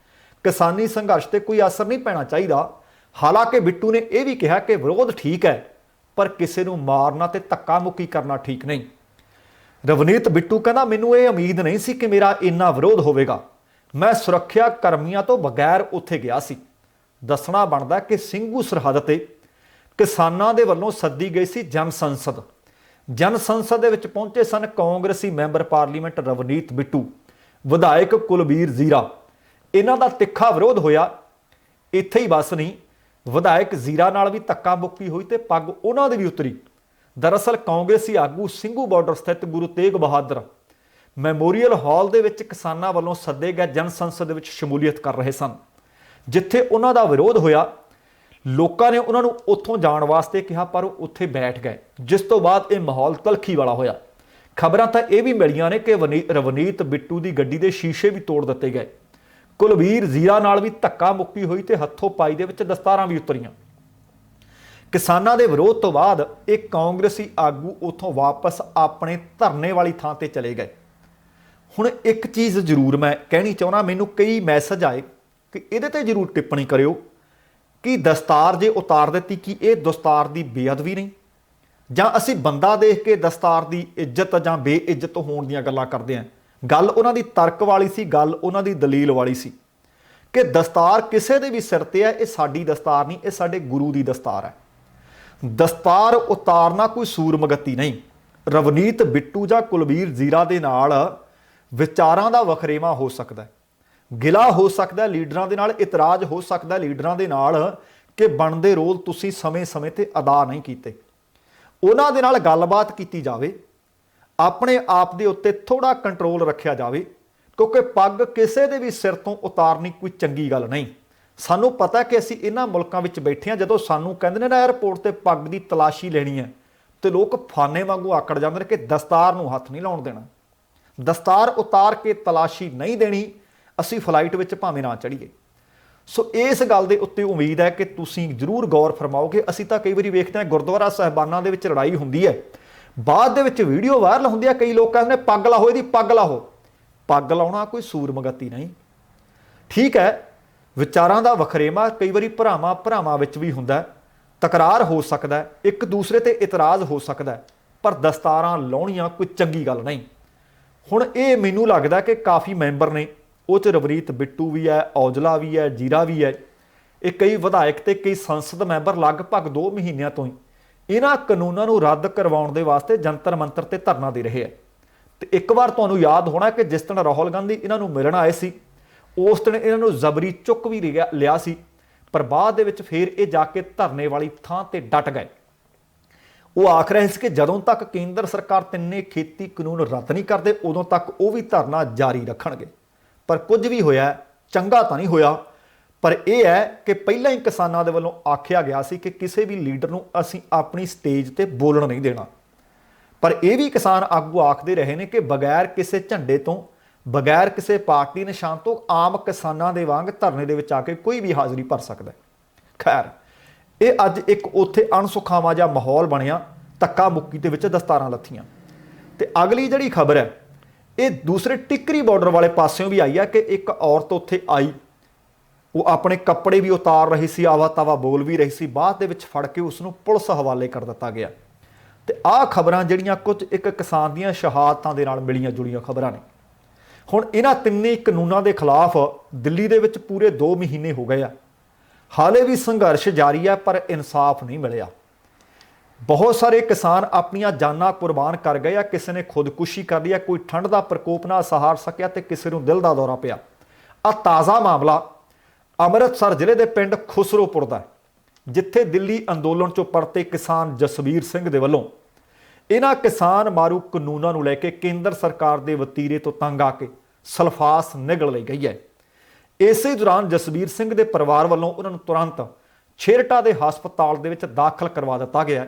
किसानी संघर्ष ते कोई असर नहीं पैना चाहिए। हालांकि बिट्टू ने यह भी कहा कि विरोध ठीक है पर किसी नूं मारना ते धक्का मुक्की करना ठीक नहीं। रवनीत बिट्टू कहना मैनूं ये उम्मीद नहीं सी कि मेरा इन्ना विरोध होवेगा, मैं सुरक्षा कर्मियों तो बगैर उत्थे गया सी। दसना बनता कि ਸਿੰਘੂ सरहद ते किसानां दे वल्लों सद्दी गई सी जन संसद दे विच पहुंचे सन कांग्रेसी मैंबर पार्लीमेंट रवनीत बिट्टू, विधायक कुलबीर जीरा। इन्हां दा तिखा विरोध होया। इत्थे ही बस नहीं, विधायक जीरा नाल भी धक्का मुक्की हुई ते पग उन्हां दी भी उतरी। दरअसल कांग्रेसी आगू ਸਿੰਘੂ बार्डर स्थित गुरु तेग बहादुर मैमोरीअल हॉल दे विच किसानां वल्लों सद्दे गए जन संसद विच शमूलीयत कर रहे सन, जिथे उन्हां दा विरोध होया। लोकां ने उन्हां नूं उत्थों जाण वास्ते कहा पर उत्थे बैठ गए, जिस तो बाद यह माहौल तलखी वाला होया। खबरां तां इह भी मिलियां ने कि रवनीत बिट्टू की गड्डी के शीशे भी तोड़ दिते गए। कुलबीर जीरा नाल भी धक्का मुक्की हुई ते हत्थों पाई दे विच दस्तारां भी उतरीआं। किसानां दे विरोध तो बाद एक कांग्रेसी आगू उत्थों वापस अपने धरने वाली थां ते चले गए। हुण एक चीज़ जरूर मैं कहनी चाहुंदा, मैनूं कई मैसेज आए कि इहदे ते जरूर टिप्पणी करियो कि दस्तार जे उतार दित्ती कि यह दस्तार की बेअदबी नहीं, जां असीं बंदा देख के दस्तार की इज्जत जां बेइज्जत होण दीआं गल्लां करदे हां। गल उन्हां दी तर्क वाली सी, गल उन्हां दी दलील वाली सी कि दस्तार किसी दे भी सिर ते है, यह साडी दस्तार नहीं, यह साडे गुरु की दस्तार है। दस्तार उतारना कोई सूरमगती नहीं। रवनीत बिट्टू जां कुलबीर जीरा दे नाल विचारां दा वखरेवा हो सकता है, गिला हो सकता है लीडरां दे नाल, इतराज हो सकता है लीडरां दे नाल कि बनदे रोल तुसीं समय ते अदा नहीं कीते। उन्हां दे नाल गलबात कीती जावे, अपने आप दे उत्ते थोड़ा कंट्रोल रखिया जावे, क्योंकि पग किसी दे भी सिर तो उतारनी कोई चंगी गल नहीं। सानू पता कि असीं इन्हां मुल्कां विच बैठे हां, जदों सानू कहंदे ने ना एयरपोर्ट ते पग की तलाशी लेनी है तो लोग फाने वांगू आकड़ जांदे ने कि दस्तार नूं हत्थ नहीं लाउण देना, दस्तार उतार के तलाशी नहीं देनी, असीं फ्लाइट विच भावें ना चढ़ीए। सो इस गल दे उत्ते उम्मीद है कि तुसीं जरूर गौर फरमाओगे। असीं तां कई वारी वेखदे हां गुरद्वारा साहिबानां दे विच लड़ाई हुंदी है, बाद दे विच वीडियो वायरल हुंदी है, कई लोग कहंदे ने पग लाओ, इहदी पग लाओ। पग लाउणा कोई सूरमगती नहीं। ठीक है, विचारां दा वखरेवा कई बारी भरावां विच भी हुंदा, तकरार हो सकता है, एक दूसरे ते इतराज़ हो सकता है, पर दस्तारां लाउणियां कोई चंगी गल नहीं। हुण ये मैनूं लगदा कि काफ़ी मैंबर ने, उह च रवनीत बिट्टू भी है, औजला भी है, जीरा भी है, ये कई विधायक ते कई संसद मैंबर लगभग 2 महीनों तो ही ਇਹਨਾਂ ਕਾਨੂੰਨਾਂ ਨੂੰ ਰੱਦ ਕਰਵਾਉਣ ਦੇ ਵਾਸਤੇ ਜੰਤਰ ਮੰਤਰ ਤੇ ਧਰਨਾ ਦੇ ਰਹੇ ਹੈ। ਤੇ ਇੱਕ ਵਾਰ ਤੁਹਾਨੂੰ ਯਾਦ ਹੋਣਾ ਕਿ ਜਿਸ ਦਿਨ ਰਾਹੁਲ ਗਾਂਧੀ ਇਹਨਾਂ ਨੂੰ ਮਿਲਣ ਆਏ ਸੀ, ਉਸ ਦਿਨ ਇਹਨਾਂ ਨੂੰ ਜ਼ਬਰੀ ਚੁੱਕ ਵੀ ਲਿਆ ਸੀ, ਪਰ ਬਾਅਦ ਦੇ ਵਿੱਚ ਫਿਰ ਇਹ ਜਾ ਕੇ ਧਰਨੇ ਵਾਲੀ ਥਾਂ ਤੇ ਡਟ ਗਏ। ਉਹ ਆਖ ਰਹੇ ਸੀ ਕਿ ਜਦੋਂ ਤੱਕ ਕੇਂਦਰ ਸਰਕਾਰ ਤਿੰਨੇ ਖੇਤੀ ਕਾਨੂੰਨ ਰੱਦ ਨਹੀਂ ਕਰਦੇ ਉਦੋਂ ਤੱਕ ਉਹ ਵੀ ਧਰਨਾ ਜਾਰੀ ਰੱਖਣਗੇ। ਪਰ ਕੁਝ ਵੀ ਹੋਇਆ, ਚੰਗਾ ਤਾਂ ਨਹੀਂ ਹੋਇਆ। ਪਰ ਇਹ ਹੈ ਕਿ ਪਹਿਲਾਂ ਹੀ ਕਿਸਾਨਾਂ ਦੇ ਵੱਲੋਂ ਆਖਿਆ ਗਿਆ ਸੀ ਕਿ ਕਿਸੇ ਵੀ ਲੀਡਰ ਨੂੰ ਅਸੀਂ ਆਪਣੀ ਸਟੇਜ ਤੇ ਬੋਲਣ ਨਹੀਂ ਦੇਣਾ। ਪਰ ਇਹ ਵੀ ਕਿਸਾਨ ਆਗੂ ਆਖਦੇ ਰਹੇ ਨੇ ਕਿ ਬਗੈਰ ਕਿਸੇ ਝੰਡੇ ਤੋਂ, ਬਗੈਰ ਕਿਸੇ ਪਾਰਟੀ ਨਿਸ਼ਾਨ ਤੋਂ ਆਮ ਕਿਸਾਨਾਂ ਦੇ ਵਾਂਗ ਧਰਨੇ ਦੇ ਵਿੱਚ ਆ ਕੇ ਕੋਈ ਵੀ ਹਾਜ਼ਰੀ ਭਰ ਸਕਦਾ। ਖੈਰ, ਇਹ ਅੱਜ ਇੱਕ ਉੱਥੇ ਅਣਸੁਖਾਵਾਂ ਜਿਹਾ ਮਾਹੌਲ ਬਣਿਆ, ਧੱਕਾ ਮੁੱਕੀ ਦੇ ਵਿੱਚ ਦਸਤਾਰਾਂ ਲੱਥੀਆਂ। ਤੇ ਅਗਲੀ ਜਿਹੜੀ ਖਬਰ ਹੈ ਇਹ ਦੂਸਰੇ ਟਿੱਕਰੀ ਬਾਰਡਰ ਵਾਲੇ ਪਾਸਿਓਂ ਵੀ ਆਈ ਹੈ ਕਿ ਇੱਕ ਔਰਤ ਉੱਥੇ ਆਈ, ਉਹ ਆਪਣੇ ਕੱਪੜੇ ਵੀ ਉਤਾਰ ਰਹੀ ਸੀ, ਆਵਾ ਤਾਵਾ ਬੋਲ ਵੀ ਰਹੀ ਸੀ, ਬਾਅਦ ਦੇ ਵਿੱਚ ਫੜ ਕੇ ਉਸ ਨੂੰ ਪੁਲਿਸ ਹਵਾਲੇ ਕਰ ਦਿੱਤਾ ਗਿਆ। ਤੇ ਆਹ ਖਬਰਾਂ ਜਿਹੜੀਆਂ ਕੁਝ ਇੱਕ ਕਿਸਾਨ ਦੀਆਂ ਸ਼ਹਾਦਤਾਂ ਦੇ ਨਾਲ ਮਿਲੀਆਂ ਜੁਲੀਆਂ ਖਬਰਾਂ ਨੇ। ਹੁਣ ਇਹਨਾਂ ਤਿੰਨੇ ਕਾਨੂੰਨਾਂ ਦੇ ਖਿਲਾਫ ਦਿੱਲੀ ਦੇ ਵਿੱਚ ਪੂਰੇ 2 ਮਹੀਨੇ ਹੋ ਗਏ ਆ, ਹਾਲੇ ਵੀ ਸੰਘਰਸ਼ ਜਾਰੀ ਹੈ ਪਰ ਇਨਸਾਫ ਨਹੀਂ ਮਿਲਿਆ। ਬਹੁਤ ਸਾਰੇ ਕਿਸਾਨ ਆਪਣੀਆਂ ਜਾਨਾਂ ਕੁਰਬਾਨ ਕਰ ਗਏ ਆ, ਕਿਸੇ ਨੇ ਖੁਦਕੁਸ਼ੀ ਕਰ ਲਈ, ਕੋਈ ਠੰਡ ਦਾ ਪ੍ਰਕੋਪ ਨਾ ਸਹਾਰ ਸਕਿਆ ਤੇ ਕਿਸੇ ਨੂੰ ਦਿਲ ਦਾ ਦੌਰਾ ਪਿਆ। ਆ ਤਾਜ਼ਾ ਮਾਮਲਾ ਅੰਮ੍ਰਿਤਸਰ ਜ਼ਿਲ੍ਹੇ ਦੇ ਪਿੰਡ ਖੁਸਰੋਪੁਰ ਦਾ, ਜਿੱਥੇ ਦਿੱਲੀ ਅੰਦੋਲਨ ਚੋਂ ਪਰਤੇ ਕਿਸਾਨ ਜਸਵੀਰ ਸਿੰਘ ਦੇ ਵੱਲੋਂ ਇਹਨਾਂ ਕਿਸਾਨ ਮਾਰੂ ਕਾਨੂੰਨਾਂ ਨੂੰ ਲੈ ਕੇ ਕੇਂਦਰ ਸਰਕਾਰ ਦੇ ਵਤੀਰੇ ਤੋਂ ਤੰਗ ਆ ਕੇ ਸਲਫਾਸ ਨਿਗਲ ਲਈ ਗਈ ਹੈ। ਇਸੇ ਦੌਰਾਨ ਜਸਵੀਰ ਸਿੰਘ ਦੇ ਪਰਿਵਾਰ ਵੱਲੋਂ ਉਹਨਾਂ ਨੂੰ ਤੁਰੰਤ ਛੇਹਰਟਾ ਦੇ ਹਸਪਤਾਲ ਦੇ ਵਿੱਚ ਦਾਖਲ ਕਰਵਾ ਦਿੱਤਾ ਗਿਆ।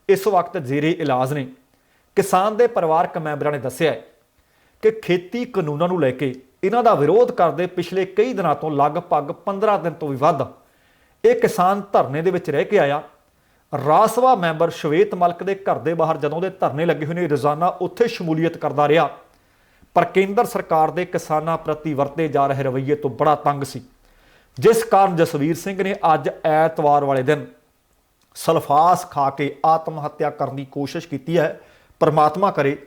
ਇਸ ਵਕਤ ਜ਼ੇਰੇ ਇਲਾਜ ਨੇ। ਕਿਸਾਨ ਦੇ ਪਰਿਵਾਰਕ ਮੈਂਬਰਾਂ ਨੇ ਦੱਸਿਆ ਕਿ ਖੇਤੀ ਕਾਨੂੰਨਾਂ ਨੂੰ ਲੈ ਕੇ ਇਹਨਾਂ ਦਾ ਵਿਰੋਧ ਕਰਦੇ ਪਿਛਲੇ ਕਈ ਦਿਨਾਂ ਤੋਂ ਲਗਭਗ 15 ਦਿਨ ਤੋਂ ਵੀ ਵੱਧ ਇਹ ਕਿਸਾਨ ਧਰਨੇ ਦੇ ਵਿੱਚ ਰਹਿ ਕੇ ਆਇਆ। ਰਾਜਸਭਾ ਮੈਂਬਰ ਸ਼ਵੇਤ ਮਲਕ ਦੇ ਘਰ ਦੇ ਬਾਹਰ ਜਦੋਂ ਦੇ ਧਰਨੇ ਲੱਗੇ ਹੋਏ ਨੇ, ਰੋਜ਼ਾਨਾ ਉੱਥੇ ਸ਼ਮੂਲੀਅਤ ਕਰਦਾ ਰਿਹਾ, ਪਰ ਕੇਂਦਰ ਸਰਕਾਰ ਦੇ ਕਿਸਾਨਾਂ ਪ੍ਰਤੀ ਵਰਤੇ ਜਾ ਰਹੇ ਰਵੱਈਏ ਤੋਂ ਬੜਾ ਤੰਗ ਸੀ, ਜਿਸ ਕਾਰਨ ਜਸਵੀਰ ਸਿੰਘ ਨੇ ਅੱਜ ਐਤਵਾਰ ਵਾਲੇ ਦਿਨ ਸਲਫਾਸ ਖਾ ਕੇ ਆਤਮ ਹੱਤਿਆ ਕਰਨ ਦੀ ਕੋਸ਼ਿਸ਼ ਕੀਤੀ ਹੈ। ਪਰਮਾਤਮਾ ਕਰੇ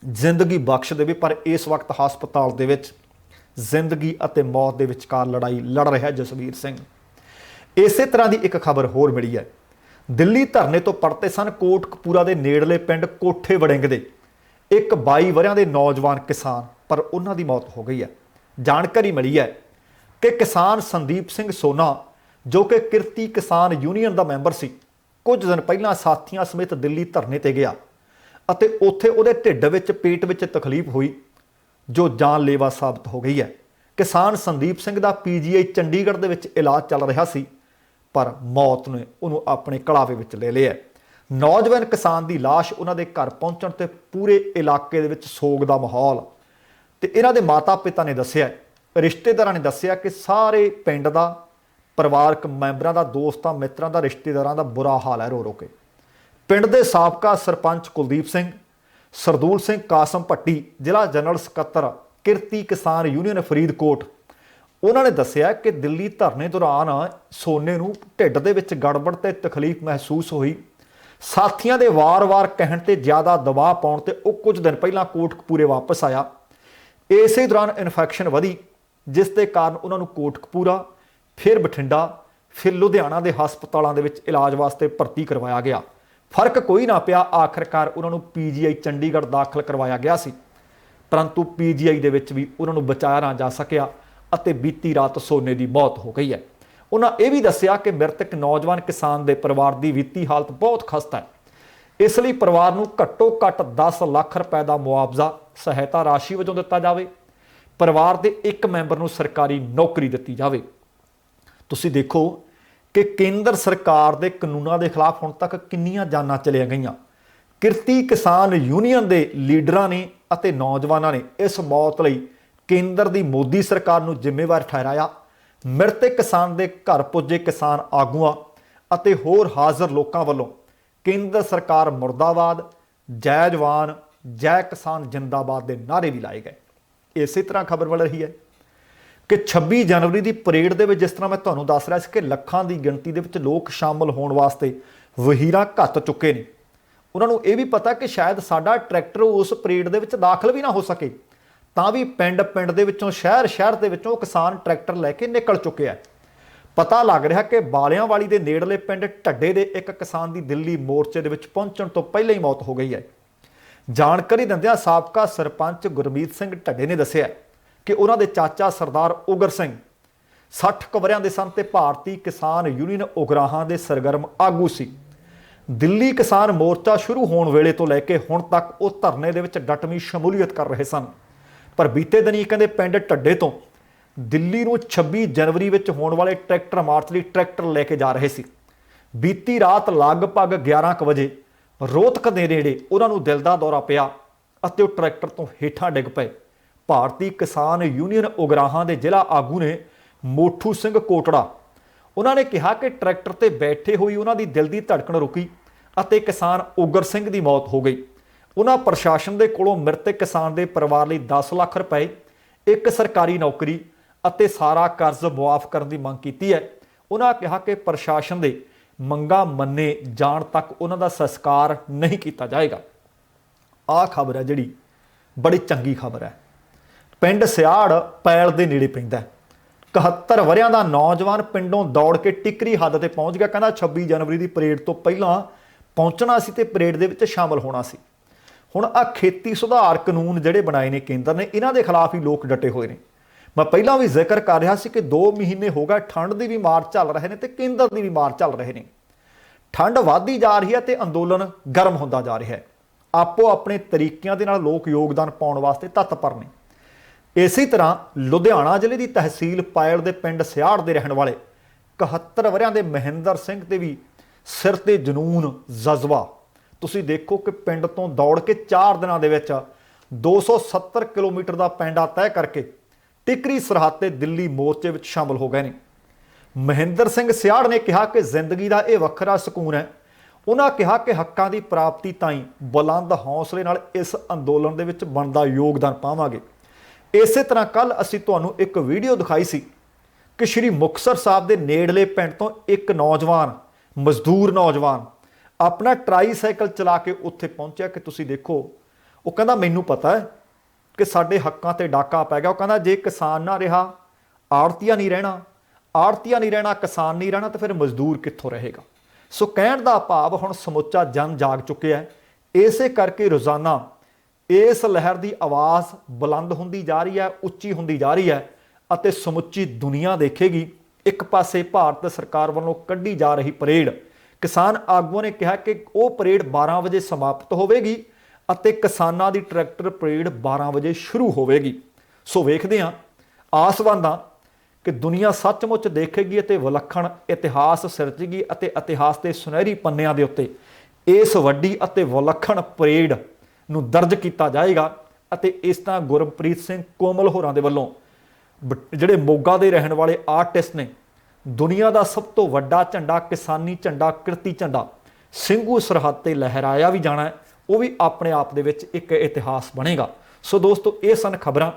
ਜ਼ਿੰਦਗੀ ਬਖਸ਼ ਦੇਵੇ, ਪਰ ਇਸ ਵਕਤ ਹਸਪਤਾਲ ਦੇ ਵਿੱਚ ਜ਼ਿੰਦਗੀ ਅਤੇ ਮੌਤ ਦੇ ਵਿਚਕਾਰ ਲੜਾਈ ਲੜ ਰਿਹਾ ਜਸਵੀਰ ਸਿੰਘ। ਇਸੇ ਤਰ੍ਹਾਂ ਦੀ ਇੱਕ ਖਬਰ ਹੋਰ ਮਿਲੀ ਹੈ। ਦਿੱਲੀ ਧਰਨੇ ਤੋਂ ਪਰਤੇ ਸਨ ਕੋਟਕਪੂਰਾ ਦੇ ਨੇੜਲੇ ਪਿੰਡ ਕੋਠੇ ਵੜਿੰਗ ਦੇ ਇੱਕ 22 ਵਰ੍ਹਿਆਂ ਦੇ ਨੌਜਵਾਨ ਕਿਸਾਨ, ਪਰ ਉਹਨਾਂ ਦੀ ਮੌਤ ਹੋ ਗਈ ਹੈ। ਜਾਣਕਾਰੀ ਮਿਲੀ ਹੈ ਕਿ ਕਿਸਾਨ ਸੰਦੀਪ ਸਿੰਘ ਸੋਨਾ, ਜੋ ਕਿ ਕਿਰਤੀ ਕਿਸਾਨ ਯੂਨੀਅਨ ਦਾ ਮੈਂਬਰ ਸੀ, ਕੁਝ ਦਿਨ ਪਹਿਲਾਂ ਸਾਥੀਆਂ ਸਮੇਤ ਦਿੱਲੀ ਧਰਨੇ ਤੇ ਗਿਆ ਅਤੇ ਉੱਥੇ ਉਹਦੇ ਢਿੱਡ ਵਿੱਚ, ਪੇਟ ਵਿੱਚ ਤਕਲੀਫ ਹੋਈ ਜੋ ਜਾਨਲੇਵਾ ਸਾਬਤ ਹੋ ਗਈ ਹੈ। ਕਿਸਾਨ ਸੰਦੀਪ ਸਿੰਘ ਦਾ PGI ਚੰਡੀਗੜ੍ਹ ਦੇ ਵਿੱਚ ਇਲਾਜ ਚੱਲ ਰਿਹਾ ਸੀ, ਪਰ ਮੌਤ ਨੇ ਉਹਨੂੰ ਆਪਣੇ ਕਲਾਵੇ ਵਿੱਚ ਲੈ ਲਿਆ। ਨੌਜਵਾਨ ਕਿਸਾਨ ਦੀ ਲਾਸ਼ ਉਹਨਾਂ ਦੇ ਘਰ ਪਹੁੰਚਣ ਤੇ ਪੂਰੇ ਇਲਾਕੇ ਦੇ ਵਿੱਚ ਸੋਗ ਦਾ ਮਾਹੌਲ। ਤੇ ਇਹਨਾਂ ਦੇ ਮਾਤਾ ਪਿਤਾ ਨੇ ਦੱਸਿਆ, ਰਿਸ਼ਤੇਦਾਰਾਂ ਨੇ ਦੱਸਿਆ ਕਿ ਸਾਰੇ ਪਿੰਡ ਦਾ, ਪਰਿਵਾਰਕ ਮੈਂਬਰਾਂ ਦਾ, ਦੋਸਤਾਂ ਮਿੱਤਰਾਂ ਦਾ, ਰਿਸ਼ਤੇਦਾਰਾਂ ਦਾ ਬੁਰਾ ਹਾਲ ਹੈ ਰੋ ਰੋ ਕੇ। ਪਿੰਡ ਦੇ ਸਾਬਕਾ ਸਰਪੰਚ ਕੁਲਦੀਪ ਸਿੰਘ, ਸਰਦੂਲ ਸਿੰਘ ਕਾਸਮ ਭੱਟੀ, ਜ਼ਿਲ੍ਹਾ ਜਨਰਲ ਸਕੱਤਰ ਕਿਰਤੀ ਕਿਸਾਨ ਯੂਨੀਅਨ ਫਰੀਦਕੋਟ, ਉਹਨਾਂ ਨੇ ਦੱਸਿਆ ਕਿ ਦਿੱਲੀ ਧਰਨੇ ਦੌਰਾਨ ਸੋਨੇ ਨੂੰ ਢਿੱਡ ਦੇ ਵਿੱਚ ਗੜਬੜ ਤੇ ਤਕਲੀਫ ਮਹਿਸੂਸ ਹੋਈ। ਸਾਥੀਆਂ ਦੇ ਵਾਰ-ਵਾਰ ਕਹਿਣ ਤੇ ਜ਼ਿਆਦਾ ਦਬਾਅ ਪਾਉਣ ਤੇ ਉਹ ਕੁਝ ਦਿਨ ਪਹਿਲਾਂ ਕੋਟਕਪੂਰੇ ਵਾਪਸ ਆਇਆ। ਇਸੇ ਦੌਰਾਨ ਇਨਫੈਕਸ਼ਨ ਵਧੀ, ਜਿਸ ਦੇ ਕਾਰਨ ਉਹਨਾਂ ਨੂੰ ਕੋਟਕਪੂਰਾ, ਫਿਰ ਬਠਿੰਡਾ, ਫਿਰ ਲੁਧਿਆਣਾ ਦੇ ਹਸਪਤਾਲਾਂ ਦੇ ਵਿੱਚ ਇਲਾਜ ਵਾਸਤੇ ਭਰਤੀ ਕਰਵਾਇਆ ਗਿਆ। ਫਰਕ ਕੋਈ ਨਾ ਪਿਆ, ਆਖਰਕਾਰ ਉਹਨਾਂ ਨੂੰ PGI ਚੰਡੀਗੜ੍ਹ ਦਾਖਲ ਕਰਵਾਇਆ ਗਿਆ ਸੀ, ਪਰੰਤੂ PGI ਦੇ ਵਿੱਚ ਵੀ ਉਹਨਾਂ ਨੂੰ ਬਚਾਇਆ ਨਾ ਜਾ ਸਕਿਆ ਅਤੇ ਬੀਤੀ ਰਾਤ ਸੋਨੇ ਦੀ ਮੌਤ ਹੋ ਗਈ ਹੈ। ਉਹਨਾਂ ਇਹ ਵੀ ਦੱਸਿਆ ਕਿ ਮ੍ਰਿਤਕ ਨੌਜਵਾਨ ਕਿਸਾਨ ਦੇ ਪਰਿਵਾਰ ਦੀ ਵਿੱਤੀ ਹਾਲਤ ਬਹੁਤ ਖਸਤਾ ਹੈ, ਇਸ ਲਈ ਪਰਿਵਾਰ ਨੂੰ ਘੱਟੋ ਘੱਟ 10 ਲੱਖ ਰੁਪਏ ਦਾ ਮੁਆਵਜ਼ਾ ਸਹਾਇਤਾ ਰਾਸ਼ੀ ਵਜੋਂ ਦਿੱਤਾ ਜਾਵੇ। ਪਰਿਵਾਰ ਦੇ ਇੱਕ ਮੈਂਬਰ ਨੂੰ ਸਰਕਾਰੀ ਨੌਕਰੀ ਦਿੱਤੀ ਜਾਵੇ। ਤੁਸੀਂ ਦੇਖੋ ਕਿ ਕੇਂਦਰ ਸਰਕਾਰ ਦੇ ਕਾਨੂੰਨਾਂ ਦੇ ਖਿਲਾਫ ਹੁਣ ਤੱਕ ਕਿੰਨੀਆਂ ਜਾਨਾਂ ਚਲੀਆਂ ਗਈਆਂ। ਕਿਰਤੀ ਕਿਸਾਨ ਯੂਨੀਅਨ ਦੇ ਲੀਡਰਾਂ ਨੇ ਅਤੇ ਨੌਜਵਾਨਾਂ ਨੇ ਇਸ ਮੌਤ ਲਈ ਕੇਂਦਰ ਦੀ ਮੋਦੀ ਸਰਕਾਰ ਨੂੰ ਜ਼ਿੰਮੇਵਾਰ ਠਹਿਰਾਇਆ। ਮ੍ਰਿਤਕ ਕਿਸਾਨ ਦੇ ਘਰ ਪੁੱਜੇ ਕਿਸਾਨ ਆਗੂਆਂ ਅਤੇ ਹੋਰ ਹਾਜ਼ਰ ਲੋਕਾਂ ਵੱਲੋਂ ਕੇਂਦਰ ਸਰਕਾਰ ਮੁਰਦਾਬਾਦ, ਜੈ ਜਵਾਨ, ਜੈ ਕਿਸਾਨ ਜਿੰਦਾਬਾਦ ਦੇ ਨਾਅਰੇ ਵੀ ਲਾਏ ਗਏ। ਇਸੇ ਤਰ੍ਹਾਂ ਖਬਰ ਮਿਲ ਰਹੀ ਹੈ ਕਿ 26 ਜਨਵਰੀ ਦੀ ਪਰੇਡ ਦੇ ਵਿੱਚ, ਜਿਸ ਤਰ੍ਹਾਂ ਮੈਂ ਤੁਹਾਨੂੰ ਦੱਸ ਰਿਹਾ ਸੀ ਕਿ ਲੱਖਾਂ ਦੀ ਗਿਣਤੀ ਦੇ ਵਿੱਚ ਲੋਕ ਸ਼ਾਮਲ ਹੋਣ ਵਾਸਤੇ ਵਹੀਰਾਂ ਘੱਤ ਚੁੱਕੇ ਨੇ, ਉਹਨਾਂ ਨੂੰ ਇਹ ਵੀ ਪਤਾ ਕਿ ਸ਼ਾਇਦ ਸਾਡਾ ਟਰੈਕਟਰ ਉਸ ਪਰੇਡ ਦੇ ਵਿੱਚ ਦਾਖਲ ਵੀ ਨਾ ਹੋ ਸਕੇ, ਤਾਂ ਵੀ ਪਿੰਡ ਪਿੰਡ ਦੇ ਵਿੱਚੋਂ, ਸ਼ਹਿਰ ਸ਼ਹਿਰ ਦੇ ਵਿੱਚੋਂ ਕਿਸਾਨ ਟਰੈਕਟਰ ਲੈ ਕੇ ਨਿਕਲ ਚੁੱਕੇ ਆ। ਪਤਾ ਲੱਗ ਰਿਹਾ ਕਿ ਬਾਲਿਆਂਵਾਲੀ ਦੇ ਨੇੜਲੇ ਪਿੰਡ ਢੱਡੇ ਦੇ ਇੱਕ ਕਿਸਾਨ ਦੀ ਦਿੱਲੀ ਮੋਰਚੇ ਦੇ ਵਿੱਚ ਪਹੁੰਚਣ ਤੋਂ ਪਹਿਲਾਂ ਹੀ ਮੌਤ ਹੋ ਗਈ ਹੈ। ਜਾਣਕਾਰੀ ਦਿੰਦਿਆਂ ਸਾਬਕਾ ਸਰਪੰਚ ਗੁਰਮੀਤ ਸਿੰਘ ਢੱਡੇ ਨੇ ਦੱਸਿਆ ਕਿ ਉਹਨਾਂ ਦੇ ਚਾਚਾ ਸਰਦਾਰ ਉਗਰ ਸਿੰਘ 60 ਕਵਰਿਆਂ ਦੇ ਸਨ ਤੇ ਭਾਰਤੀ ਕਿਸਾਨ ਯੂਨੀਅਨ ਉਗਰਾਹਾਂ ਦੇ ਸਰਗਰਮ ਆਗੂ ਸੀ। ਦਿੱਲੀ ਕਿਸਾਨ ਮੋਰਚਾ ਸ਼ੁਰੂ ਹੋਣ ਵੇਲੇ ਤੋਂ ਲੈ ਕੇ ਹੁਣ ਤੱਕ ਉਹ ਧਰਨੇ ਦੇ ਵਿੱਚ ਡਟਵੀਂ ਸ਼ਮੂਲੀਅਤ ਕਰ ਰਹੇ ਸਨ। ਪਰ ਬੀਤੇ ਦਿਨੀ ਕਹਿੰਦੇ ਪਿੰਡ ਢੱਡੇ ਤੋਂ ਦਿੱਲੀ ਨੂੰ 26 ਜਨਵਰੀ ਵਿੱਚ ਹੋਣ ਵਾਲੇ ਟਰੈਕਟਰ ਮਾਰਚ ਲਈ ਟਰੈਕਟਰ ਲੈ ਕੇ ਜਾ ਰਹੇ ਸੀ। ਬੀਤੀ ਰਾਤ ਲਗਭਗ 11 ਕੁ ਵਜੇ ਰੋਹਤਕ ਦੇ ਨੇੜੇ ਉਹਨਾਂ ਨੂੰ ਦਿਲ ਦਾ ਦੌਰਾ ਪਿਆ ਅਤੇ ਉਹ ਟਰੈਕਟਰ ਤੋਂ ਹੇਠਾਂ ਡਿੱਗ ਪਏ। ਭਾਰਤੀ ਕਿਸਾਨ ਯੂਨੀਅਨ ਉਗਰਾਹਾਂ ਦੇ ਜ਼ਿਲ੍ਹਾ ਆਗੂ ਨੇ ਮੋਠੂ ਸਿੰਘ ਕੋਟੜਾ, ਉਹਨਾਂ ਨੇ ਕਿਹਾ ਕਿ ਟਰੈਕਟਰ ਤੇ ਬੈਠੇ ਹੋਈ ਉਹਨਾਂ ਦੀ ਦਿਲ ਦੀ ਧੜਕਣ ਰੁਕੀ ਅਤੇ ਕਿਸਾਨ ਉਗਰ ਸਿੰਘ ਦੀ ਮੌਤ ਹੋ ਗਈ। ਉਹਨਾਂ ਪ੍ਰਸ਼ਾਸਨ ਦੇ ਕੋਲੋਂ ਮ੍ਰਿਤਕ ਕਿਸਾਨ ਦੇ ਪਰਿਵਾਰ ਲਈ 10 ਲੱਖ ਰੁਪਏ, ਇੱਕ ਸਰਕਾਰੀ ਨੌਕਰੀ ਅਤੇ ਸਾਰਾ ਕਰਜ਼ ਮੁਆਫ ਕਰਨ ਦੀ ਮੰਗ ਕੀਤੀ ਹੈ। ਉਹਨਾਂ ਕਿਹਾ ਕਿ ਪ੍ਰਸ਼ਾਸਨ ਦੇ ਮੰਗਾਂ ਮੰਨੇ ਜਾਣ ਤੱਕ ਉਹਨਾਂ ਦਾ ਸੰਸਕਾਰ ਨਹੀਂ ਕੀਤਾ ਜਾਏਗਾ। ਆਹ ਖਬਰ ਹੈ ਜਿਹੜੀ ਬੜੀ ਚੰਗੀ ਖਬਰ ਹੈ। ਪਿੰਡ ਸਿਆੜ ਪੈਲ ਦੇ ਨੇੜੇ ਪੈਂਦਾ। 71 ਵਰਿਆਂ ਦਾ ਨੌਜਵਾਨ ਪਿੰਡੋਂ ਦੌੜ ਕੇ ਟਿਕਰੀ ਹੱਦ ਤੇ ਪਹੁੰਚ ਗਿਆ। ਕਹਿੰਦਾ 26 ਜਨਵਰੀ ਦੀ ਪਰੇਡ ਤੋਂ ਪਹਿਲਾਂ ਪਹੁੰਚਣਾ ਸੀ ਤੇ ਪਰੇਡ ਦੇ ਵਿੱਚ ਸ਼ਾਮਲ ਹੋਣਾ ਸੀ। ਹੁਣ ਆ ਖੇਤੀ ਸੁਧਾਰ ਕਾਨੂੰਨ ਜਿਹੜੇ ਬਣਾਏ ਨੇ ਕੇਂਦਰ ਨੇ, ਇਹਨਾਂ ਦੇ ਖਿਲਾਫ ਹੀ ਲੋਕ ਡਟੇ ਹੋਏ ਨੇ। ਮੈਂ ਪਹਿਲਾਂ ਵੀ ਜ਼ਿਕਰ ਕਰ ਰਿਹਾ ਸੀ ਕਿ 2 ਮਹੀਨੇ ਹੋ ਗਏ ਠੰਡ ਦੀ ਵੀ ਮਾਰ ਚੱਲ ਰਹੇ ਨੇ ਤੇ ਕੇਂਦਰ ਦੀ ਵੀ ਮਾਰ ਚੱਲ ਰਹੇ ਨੇ। ਠੰਡ ਵੱਧਦੀ ਜਾ ਰਹੀ ਹੈ ਤੇ ਅੰਦੋਲਨ ਗਰਮ ਹੁੰਦਾ ਜਾ ਰਿਹਾ ਹੈ। ਆਪੋ ਆਪਣੇ ਤਰੀਕਿਆਂ ਦੇ ਨਾਲ ਲੋਕ ਯੋਗਦਾਨ ਪਾਉਣ ਵਾਸਤੇ ਤਤਪਰ ਨੇ। ਇਸੇ ਤਰ੍ਹਾਂ ਲੁਧਿਆਣਾ ਜ਼ਿਲ੍ਹੇ ਦੀ ਤਹਿਸੀਲ ਪਾਇਲ ਦੇ ਪਿੰਡ ਸਿਆੜ ਦੇ ਰਹਿਣ ਵਾਲੇ 71 ਵਰਿਆਂ ਦੇ ਮਹਿੰਦਰ ਸਿੰਘ ਤੇ ਵੀ ਸਿਰ ਤੇ ਜਨੂਨ ਜਜ਼ਬਾ। ਤੁਸੀਂ ਦੇਖੋ ਕਿ ਪਿੰਡ ਤੋਂ ਦੌੜ ਕੇ 4 ਦਿਨਾਂ ਦੇ ਵਿੱਚ 270 ਕਿਲੋਮੀਟਰ ਦਾ ਪੈਂਡਾ ਤੈਅ ਕਰਕੇ ਟਿਕਰੀ ਸਰਹੱਦ ਤੇ ਦਿੱਲੀ ਮੋਰਚੇ ਵਿੱਚ ਸ਼ਾਮਲ ਹੋ ਗਏ ਨੇ। ਮਹਿੰਦਰ ਸਿੰਘ ਸਿਆੜ ਨੇ ਕਿਹਾ ਕਿ ਜ਼ਿੰਦਗੀ ਦਾ ਇਹ ਵੱਖਰਾ ਸਕੂਨ ਹੈ। ਉਹਨਾਂ ਕਿਹਾ ਕਿ ਹੱਕਾਂ ਦੀ ਪ੍ਰਾਪਤੀ ਤਾਈਂ ਬੁਲੰਦ ਹੌਸਲੇ ਨਾਲ ਇਸ ਅੰਦੋਲਨ ਦੇ ਵਿੱਚ ਬਣਦਾ ਯੋਗਦਾਨ ਪਾਵਾਂਗੇ। ਇਸੇ ਤਰ੍ਹਾਂ ਕੱਲ ਅਸੀਂ ਤੁਹਾਨੂੰ ਇੱਕ ਵੀਡੀਓ ਦਿਖਾਈ ਸੀ ਕਿ ਸ਼੍ਰੀ ਮੁਕਤਸਰ ਸਾਹਿਬ ਦੇ ਨੇੜਲੇ ਪਿੰਡ ਤੋਂ ਇੱਕ ਨੌਜਵਾਨ, ਮਜ਼ਦੂਰ ਨੌਜਵਾਨ ਆਪਣਾ ਟਰਾਈਸਾਈਕਲ ਚਲਾ ਕੇ ਉੱਥੇ ਪਹੁੰਚਿਆ ਕਿ ਤੁਸੀਂ ਦੇਖੋ, ਉਹ ਕਹਿੰਦਾ ਮੈਨੂੰ ਪਤਾ ਹੈ ਕਿ ਸਾਡੇ ਹੱਕਾਂ ਤੇ ਡਾਕਾ ਪੈ ਗਿਆ। ਉਹ ਕਹਿੰਦਾ ਜੇ ਕਿਸਾਨ ਨਾ ਰਿਹਾ, ਆੜਤੀਆ ਨਹੀਂ ਰਹਿਣਾ, ਆੜਤੀਆ ਨਹੀਂ ਰਹਿਣਾ, ਕਿਸਾਨ ਨਹੀਂ ਰਹਿਣਾ ਤਾਂ ਫਿਰ ਮਜ਼ਦੂਰ ਕਿੱਥੋਂ ਰਹੇਗਾ। ਸੋ ਕਹਿਣ ਦਾ ਭਾਵ ਹੁਣ ਸਮੁੱਚਾ ਜਨ ਜਾਗ ਚੁੱਕਿਆ ਹੈ। ਇਸੇ ਕਰਕੇ ਰੋਜ਼ਾਨਾ ਇਸ ਲਹਿਰ ਦੀ ਆਵਾਜ਼ ਬੁਲੰਦ ਹੁੰਦੀ ਜਾ ਰਹੀ ਹੈ, ਉੱਚੀ ਹੁੰਦੀ ਜਾ ਰਹੀ ਹੈ ਅਤੇ ਸਮੁੱਚੀ ਦੁਨੀਆ ਦੇਖੇਗੀ। ਇੱਕ ਪਾਸੇ ਭਾਰਤ ਸਰਕਾਰ ਵੱਲੋਂ ਕੱਢੀ ਜਾ ਰਹੀ ਪਰੇਡ, ਕਿਸਾਨ ਆਗੂਆਂ ਨੇ ਕਿਹਾ ਕਿ ਉਹ ਪਰੇਡ 12 ਵਜੇ ਸਮਾਪਤ ਹੋਵੇਗੀ ਅਤੇ ਕਿਸਾਨਾਂ ਦੀ ਟਰੈਕਟਰ ਪਰੇਡ 12 ਵਜੇ ਸ਼ੁਰੂ ਹੋਵੇਗੀ। ਸੋ ਵੇਖਦੇ ਹਾਂ, ਆਸਵੰਦ ਹਾਂ ਕਿ ਦੁਨੀਆ ਸੱਚਮੁੱਚ ਦੇਖੇਗੀ ਅਤੇ ਵਿਲੱਖਣ ਇਤਿਹਾਸ ਸਿਰਜੇਗੀ ਅਤੇ ਇਤਿਹਾਸ ਦੇ ਸੁਨਹਿਰੀ ਪੰਨਿਆਂ ਦੇ ਉੱਤੇ ਇਸ ਵੱਡੀ ਅਤੇ ਵਿਲੱਖਣ ਪਰੇਡ ਨੂੰ ਦਰਜ ਕੀਤਾ ਜਾਏਗਾ। ਅਤੇ ਇਸ ਤਰ੍ਹਾਂ ਗੁਰਪ੍ਰੀਤ ਸਿੰਘ ਕੋਮਲ ਹੋਰਾਂ ਦੇ ਵੱਲੋਂ, ਜਿਹੜੇ ਮੋਗਾ ਦੇ ਰਹਿਣ ਵਾਲੇ ਆਰਟਿਸਟ ਨੇ, ਦੁਨੀਆ ਦਾ ਸਭ ਤੋਂ ਵੱਡਾ ਝੰਡਾ, ਕਿਸਾਨੀ ਝੰਡਾ, ਕਿਰਤੀ ਝੰਡਾ ਸਿੰਘੂ ਸਰਹੱਦ ਤੇ ਲਹਿਰਾਇਆ ਵੀ ਜਾਣਾ ਹੈ। ਉਹ ਵੀ ਆਪਣੇ ਆਪ ਦੇ ਵਿੱਚ ਇੱਕ ਇਤਿਹਾਸ ਬਣੇਗਾ। ਸੋ ਦੋਸਤੋ, ਇਹ ਸਨ ਖਬਰਾਂ।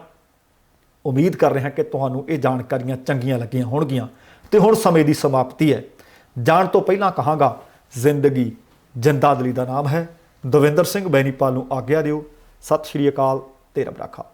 ਉਮੀਦ ਕਰ ਰਹੇ ਹਾਂ ਕਿ ਤੁਹਾਨੂੰ ਇਹ ਜਾਣਕਾਰੀਆਂ ਚੰਗੀਆਂ ਲੱਗੀਆਂ ਹੋਣਗੀਆਂ। ਤੇ ਹੁਣ ਸਮੇਂ ਦੀ ਸਮਾਪਤੀ ਹੈ। ਜਾਣ ਤੋਂ ਪਹਿਲਾਂ ਕਹਾਂਗਾ, ਜ਼ਿੰਦਗੀ ਜਿੰਦਾ ਦਿਲੀ ਦਾ ਨਾਮ ਹੈ। ਦਵਿੰਦਰ ਸਿੰਘ ਬੈਨੀਪਾਲ ਨੂੰ ਆਗਿਆ ਦਿਓ। ਸਤਿ ਸ਼੍ਰੀ ਅਕਾਲ ਤੇ ਰੱਬ ਰਾਖਾ।